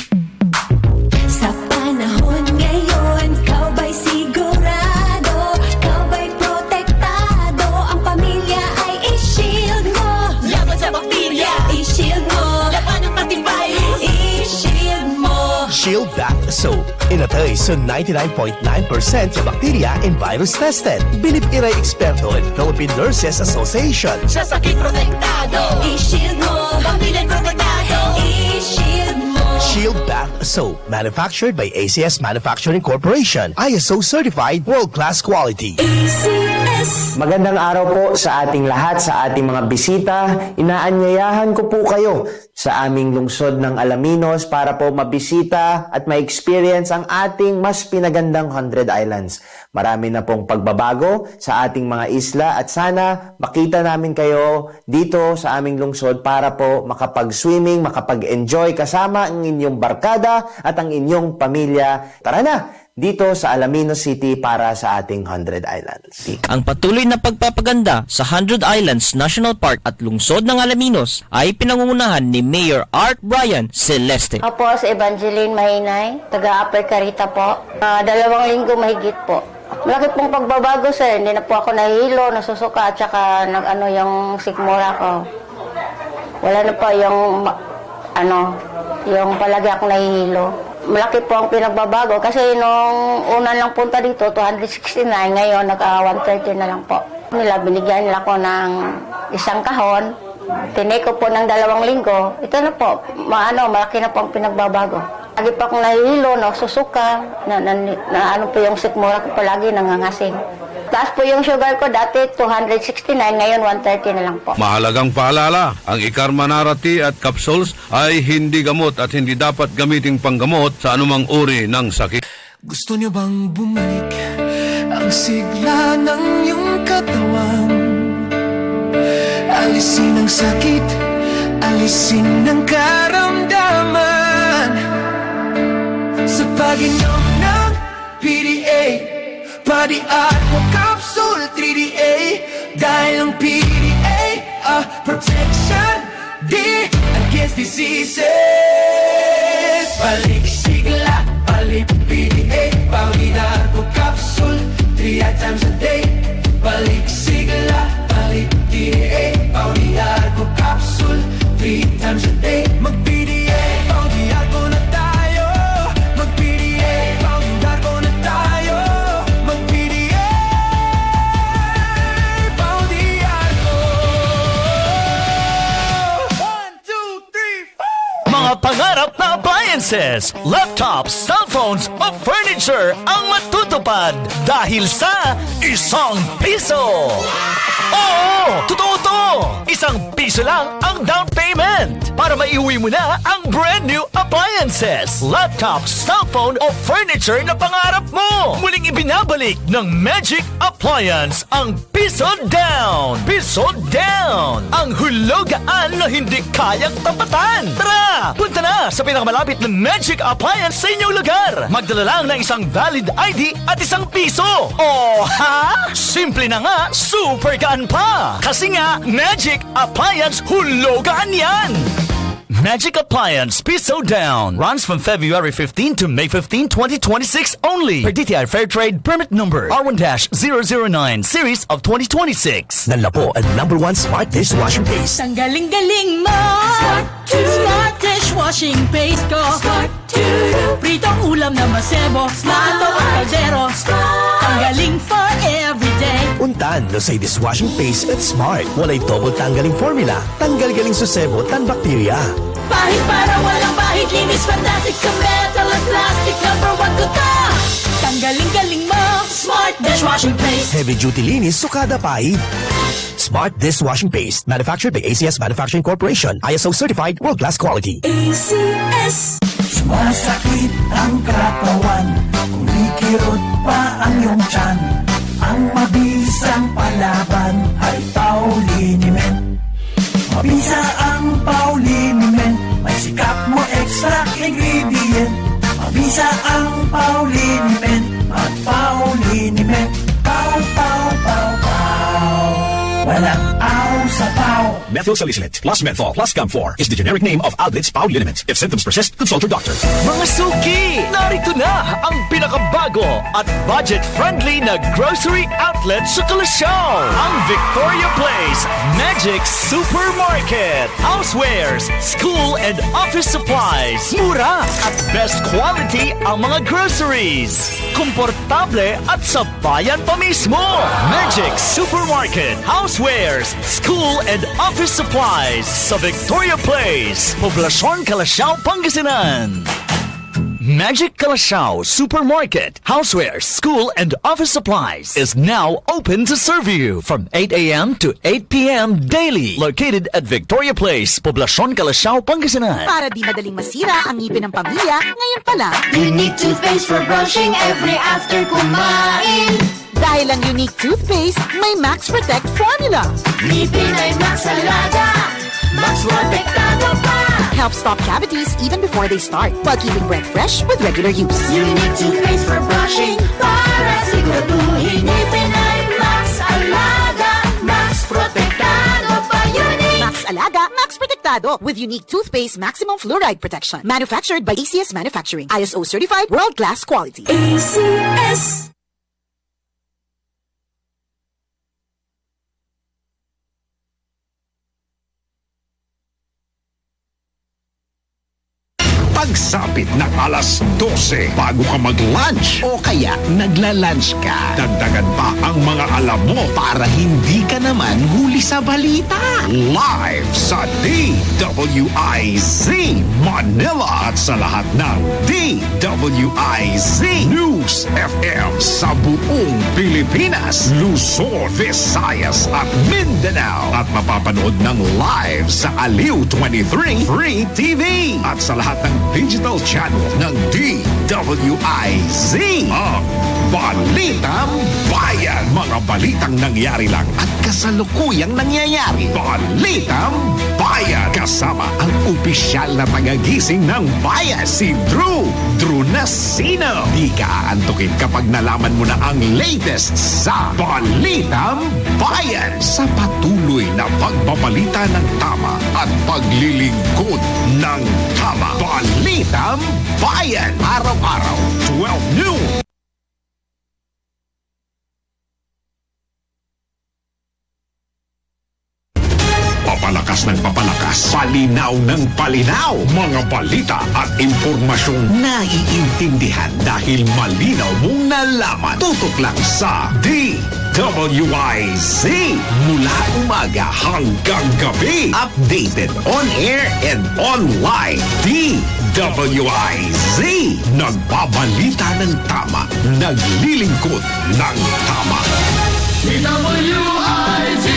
S7: Sa panahon ngayon, ikaw ba'y sigurado? Ikaw ba'y protektado? Ang pamilya ay i-shield mo. Laban sa bakterya, i-shield mo. Laban ng pati virus, i-shield mo.
S2: Shield Bath Soap. Inatay sa 99.9% sa bakterya and virus tested. Bilib Iray Eksperto and Philippine Nurses Association.
S7: Sa sakit protektado, i-shield mo. Pamilya protektado, i-shield mo.
S2: Shield Bath Soap. Manufactured by ACS Manufacturing Corporation. ISO certified world-class quality.
S8: Magandang araw po sa ating lahat, sa ating mga bisita. Inaanyayahan ko po kayo sa aming lungsod ng Alaminos para po mabisita at ma-experience ang ating mas pinagandang 100 Islands. Marami na pong pagbabago sa ating mga isla at sana makita namin kayo dito sa aming lungsod para po makapag-swimming, makapag-enjoy kasama ang inyong barkada at ang inyong pamilya. Tara na! Dito sa Alaminos City para sa ating 100 Islands.
S11: Ang patuloy na pagpapaganda sa 100 Islands National Park at lungsod ng Alaminos ay pinangungunahan ni Mayor Art Brian Celeste.
S24: Ako po si Evangeline Mahinay, taga-Upper Carita po. 2 linggo mahigit po. Malaki pong pagbabago sir, hindi na po ako nahihilo, nasusuka at saka yung sikmura ko. Wala na po yung palagi akong nahihilo. Malaki po ang pinagbabago kasi nung una lang punta dito, 269, ngayon naka-130 na lang po. Binigyan nila ko ng isang kahon, tinake ko po ng 2 linggo, ito na po, malaki na po ang pinagbabago. Lagi pa akong nahihilo, nasusuka, po yung sikmura ko palagi nangangasing. Taas po yung sugar ko, dati 269, ngayon 130 na lang po.
S5: Mahalagang paalala, ang Ikarmanarati at capsules ay hindi gamot at hindi dapat gamiting panggamot sa anumang uri ng sakit.
S9: Gusto niyo bang bumalik ang sigla ng iyong katawan? Alisin ang sakit, alisin ang karamdaman. Sa pag-inom ng PDA, Body Aqua Capsule 3DA. Dahil ang PDA, protection D against diseases. Balik sigla, balik PDA. Body Aqua Capsule 3 times a day. Balik sigla, balik PDA. Body Aqua Capsule 3 times a day. Mag-PDA, Body Aqua na tayo. Mag-PDA, Body Aqua na tayo.
S10: Mga pangarap na appliances, laptops, cellphones o furniture ang matutupad dahil sa ₱1. Oo, totoo to! ₱1 lang ang down payment para maiuwi mo na ang brand new appliances, laptops, cellphone o furniture na pangarap mo. Muling ibinabalik ng Magic Appliance ang piso down. Piso down! Ang hulugaan na hindi kayang tapatan. Tara! Punta na sa pinakamalapit na Magic Appliance sa inyong lugar. Magdala lang ng isang valid ID at ₱1. Oh, ha? Simple na nga, super gaan pa. Kasi nga, Magic Appliance hulugan yan. Magic Appliance Piso Down runs from February 15 to May 15, 2026 only. Per DTI Fair Trade Permit Number R1-009 Series of 2026.
S2: Nanla po ang #1 smart dishwashing paste.
S23: Ang galing-galing mo! Smart dishwashing paste ko! Pritong ulam na masebo, plato o kaldero. Ang galing for everyday.
S2: Untan no say dishwashing paste at smart. Walay double tanggaling formula. Tanggal galing susebo tan bakterya.
S23: Pahit para walang bahid, linis fantastic sa metal at plastic. #1 ko to! Tanggaling-galing mo! Smart dishwashing paste.
S2: Heavy duty linis sukada pahid. Smart dishwashing paste. Manufactured by ACS Manufacturing Corporation. ISO certified world class quality.
S23: ACS.
S9: Sumasakit ang katawan, kumikirot pa ang iyong tiyan. Ang mabisang palaban ay Pauliniment. Mabisa ang Pauliniment, may sikap mo extract ingredient. Mabisa ang Pauliniment, at Pauliniment. Pau, pau, pau, pau. Walang aw sa pau.
S18: Methyl salicylate plus menthol plus Camphor is the generic name of Alvid's Pauliniment. If symptoms persist, consult your doctor.
S10: Mga suki! Narito na ang pinakabago at budget-friendly na grocery outlet sa Kalasyaw. Ang Victoria Place Magic Supermarket. Housewares, school and office supplies. Mura at best quality ang mga groceries. Komportable at sa bayan pa mismo. Magic Supermarket. Housewares, school and office supplies sa Victoria Place, Poblacion, Kalasyaw, Pangasinan. Magic Kalasyaw Supermarket, Housewares, School and Office Supplies is now open to serve you from 8 a.m. to 8 p.m. daily. Located at Victoria Place, Poblacion, Kalasyaw, Pangasinan.
S23: Para di madaling masira ang ngipin ng pamilya, ngayon pa lang.
S7: Unique toothpaste for brushing every after kumain.
S23: Dahil ang unique toothpaste, may Max Protect formula.
S7: Ngipin ay Max Alaga, Max Protektado pa.
S23: Helps stop cavities even before they start, while keeping breath fresh with regular use.
S7: Unique toothpaste for brushing, para siguraduhin ngipin ay Max Alaga, Max Protektado pa. Unique
S23: Max Alaga, Max Protektado with unique toothpaste maximum fluoride protection. Manufactured by ACS Manufacturing. ISO certified world-class quality.
S7: ACS.
S3: Pagsapit ng alas 12 bago ka mag-lunch o kaya nagla-lunch ka. Dagdagan pa ang mga alam mo para hindi ka naman huli sa balita. Live sa DWIZ Manila at sa lahat ng DWIZ News FM sa buong Pilipinas, Luzon, Visayas at Mindanao. At mapapanood ng live sa Aliw 23 Free TV at sa lahat ng digital channel ng DWIZ. Ang Balitang Bayan. Mga balitang nangyari lang at kasalukuyang nangyayari. Balitang Bayan. Kasama ang opisyal na tagagising ng bayan, si Drew Nasino. Di ka aantukin kapag nalaman mo na ang latest sa Balitang Bayan. Sa patuloy na pagbabalita ng tama at paglilingkod ng tama. Balitang Bayan. Araw-araw, 12 noon. Papalakas ng papalakas, palinaw ng palinaw. Mga balita at impormasyong naiintindihan dahil malinaw mong nalaman. Tutok lang sa DWIZ. Mula umaga hanggang gabi. Updated on air and online. DWIZ. Nagbabalita ng tama. Naglilingkod ng tama. DWIZ.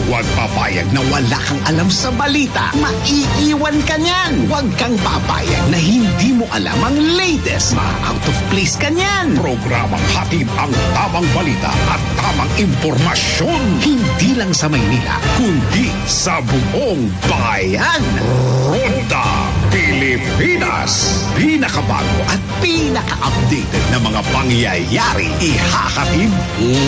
S3: Huwag papayag na wala kang alam sa balita. Maiiwan ka niyan. Huwag kang papayag na hindi mo alam ang latest. Ma-out of place ka niyan. Programang hatid ang tamang balita at tamang impormasyon. Hindi lang sa Maynila, kundi sa buong bayan. Ronda Pilipinas. Pinakabago at pinaka-updated na mga pangyayari. Ihahatid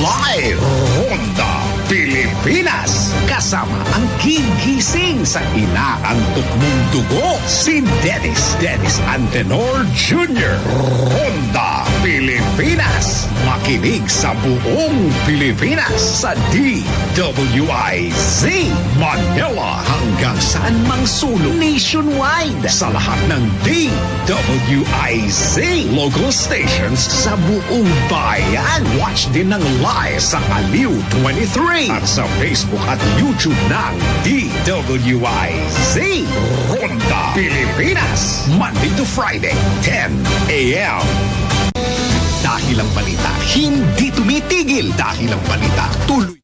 S3: live. Ronda
S18: Pilipinas. Kasama ang gigising sa inaantok mong dugo, si Dennis Antenor Jr. Ronda Pilipinas. Makinig sa buong Pilipinas sa DWIZ Manila hanggang saan mang sulong nationwide sa lahat ng DWIZ local stations sa buong bayan. Watch din ng live sa Aliw 23 at sa Facebook at YouTube ng DWIZ Ronda Pilipinas, Monday to Friday, 10 a.m. Dahil ang balita hindi tumitigil, dahil ang balita tuloy.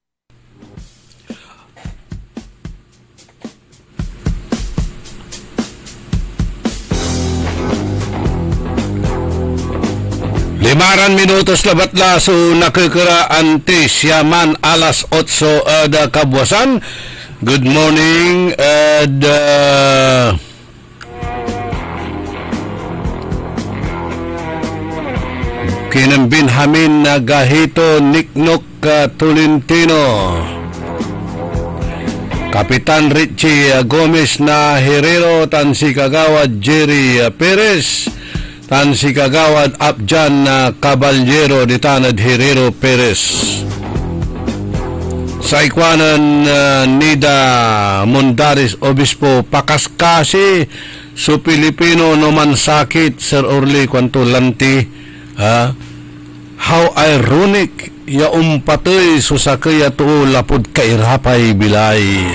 S5: Limaran minutos labat la so nakikira antes yaman alas 8 ada kabwasan. Good morning Kinan Benjamin Nagahito Niknok Tolentino, Kapitan Richie Gomez na Herrero, Tansi Kagawad Jerry Perez, Tansi Kagawad Abjan Caballero di Tanad Herrero Perez, Saikwanan Nida Mondaris Obispo Pakaskasi so Pilipino no man sakit Sir Orly kwanto lanti. How ironic ya umpatoy so sakaya to lapod kairapay bilay.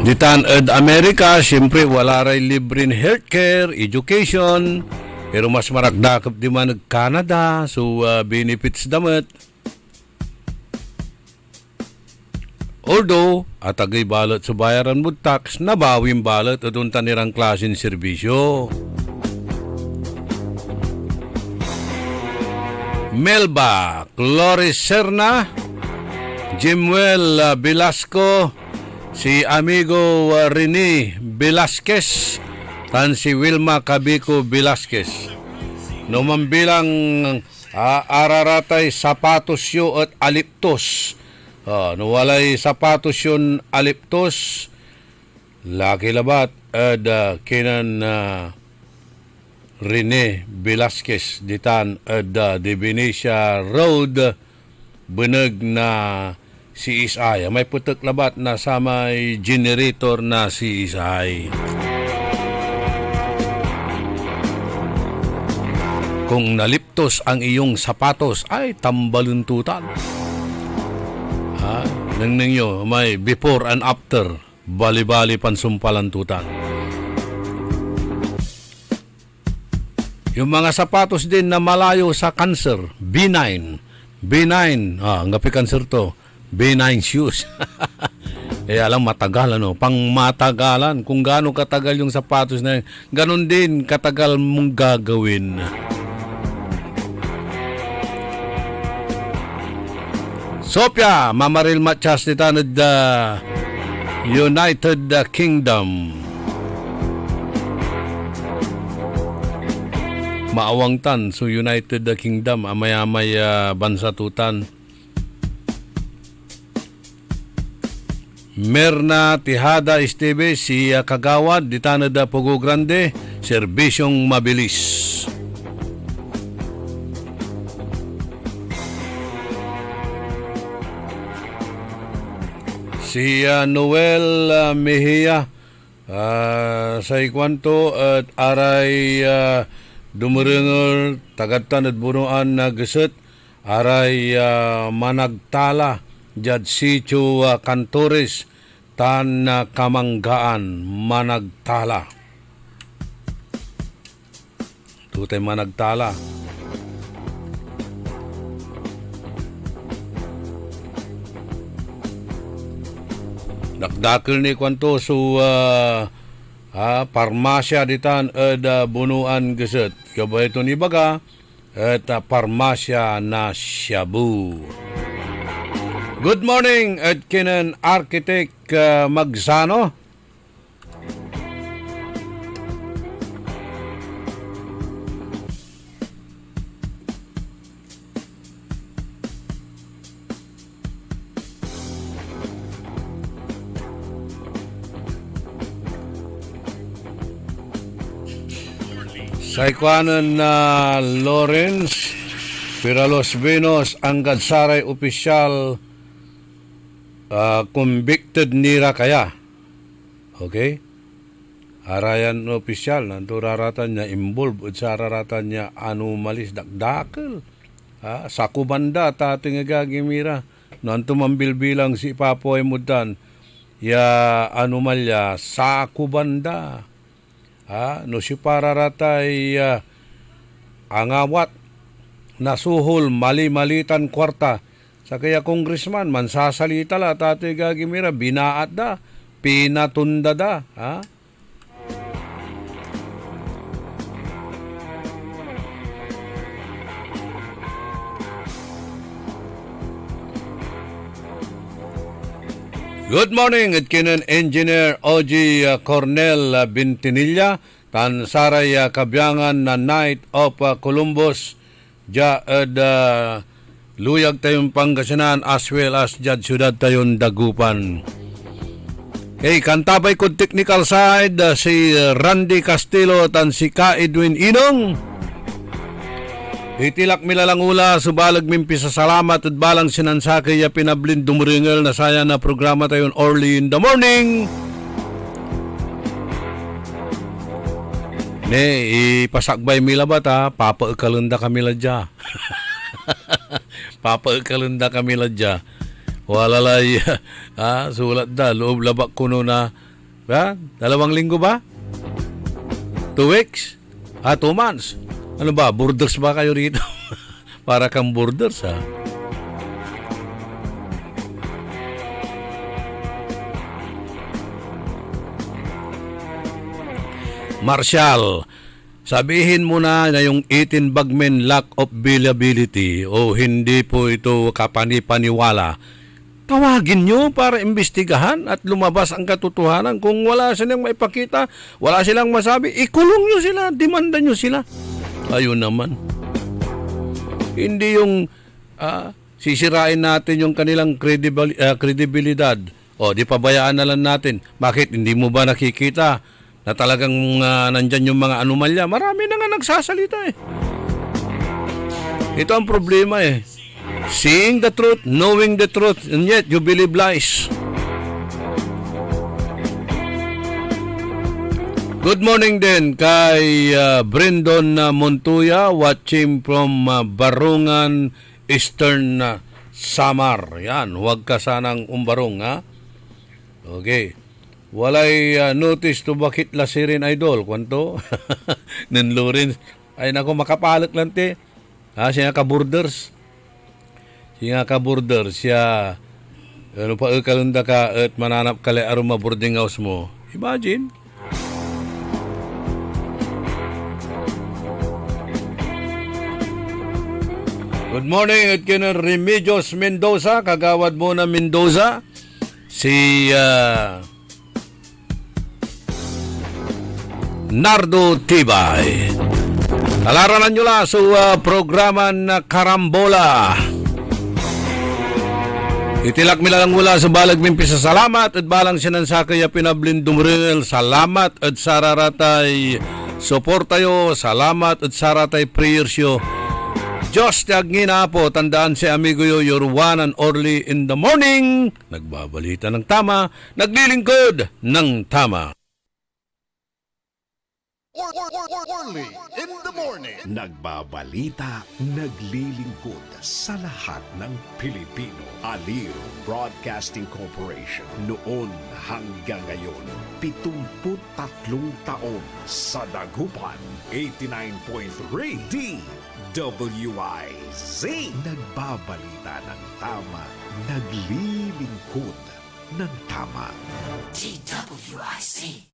S5: Ditan ed Amerika, siyempre wala ray libreng healthcare, education, pero mas maragdakap di man Canada, so benefits damat. Although, atagay balot sa bayaran mo tax, nabawing balot at unta nirang klaseng serbisyo. Melba Cloris Serna, Jimuel Velasco, si amigo Rene Velasquez, tan si Wilma Cabico Velasquez. Numan bilang araratay sapatos yo at aliptos. Nuwalay sapatos yun aliptos, laki labat at kinan Rene Velasquez ditan at de Venecia Road bunag na CSI. May putok labat na sa may generator na CSI. Kung naliptos ang iyong sapatos ay tambaluntutan. Nang ninyo may before and after, bali-bali pansumpalantutan. Yung mga sapatos din na malayo sa cancer, B9, ngapi cancer to, B9 shoes. Alam, matagal pang matagalan, kung gaano katagal yung sapatos na yun, ganun din katagal mong gagawin. Sofia Mamaril Machas ni tanad United Kingdom. Maawang tan so United Kingdom amay-amay bansa tutan. Merna Tihada Esteve si Kagawad di tanad Pugo Grande, serbisyong mabilis. Si Noel Mejia sa ikwanto at aray dumurengol tagatan at bunuan na gasat aray managtala jad sitio Cantores tan kamanggaan managtala. Tutay managtala. Dakdakil ni kwanto so parmasya ditan at bunuan gasat. Kabay ito ni baga at parmasya na Shabu. Good morning at kinan Architect Magsano. Sa ikuanan na Lawrence, Piralos Venos, ang Gadsaray opisyal convicted nira kaya. Okay? Arayan opisyal, nanto raratan niya involved at sa raratan niya anumalis dakdakal. Sakubanda tating agagimira. Nanto mambilbilang si Papoy Mudan, ya anomalya sakubanda. No si pararatay angawat nasuhol mali-malitan kwarta sa kaya congressman mansasalita la tate gagimira binaat da pinatunda da Good morning, at kinan Engineer Oji Cornel Bintinilla, tan saray kabyangan na Night of Columbus, luyag tayong Pangasinan as well as siyudad tayong Dagupan. Okay, kantabay ko technical side, si Randy Castillo tan si Ka Edwin Inong. Itilak milalang ula, subalag mimpi sa salamat at balang sinansakay ya pinablin dumuringel na saya na programa tayon early in the morning. Ne, ipasakbay mila bata, papakalunda kami ladya. Papakalunda kami ladya. Walalay, sulat da, loob labak kuno na, 2 linggo ba? 2 weeks? 2 months? Ano ba, borders ba kayo rito? Para kang borders, Marshall, sabihin mo na yung 18 bagmen lack of billability o hindi po ito kapani-paniwala. Tawagin nyo para imbestigahan at lumabas ang katotohanan. Kung wala silang maipakita, wala silang masabi, ikulong nyo sila, demanda nyo sila. Ayun naman. Hindi yung sisirain natin yung kanilang kredibilidad. O, di pabayaan na lang natin. Bakit? Hindi mo ba nakikita na talagang nandyan yung mga anomalya? Marami na nga nagsasalita eh. Ito ang problema eh. Seeing the truth, knowing the truth, and yet you believe lies. Good morning din kay Brendon Montuya, watching from Barungan, Eastern Samar. Yan, huwag ka sanang umbarong, ha? Okay. Walay notice to bakit lasirin idol. Kwanto? Nanlo rin. Ay, naku, makapalag lang te. Siya ka-borders. Siya ka-borders. Siya, ano pa, kalunda ka at mananap ka le aroma boarding house mo. Imagine. Good morning, at kina Remedios Mendoza, kagawad mo na Mendoza, si Nardo Tibay. Talaranan nyo lang sa programa na Karambola. Itilak milalang mula sa balag mimpi sa salamat at balang sinansakay ya pinablin dumril. Salamat at sararatay suportayo. Salamat at saratay prayers yo. Diyos tiyagngina po, tandaan si amigo yo, your one and only in the morning. Nagbabalita ng tama, naglilingkod ng tama.
S4: Orly in the morning.
S18: Nagbabalita, naglilingkod sa lahat ng Pilipino. Aliw Broadcasting Corporation. Noon hanggang ngayon, 73 taon sa Dagupan. 89.3 DWIZ. Nagbabalita ng tama, naglilingkod ng tama.
S9: DWIZ.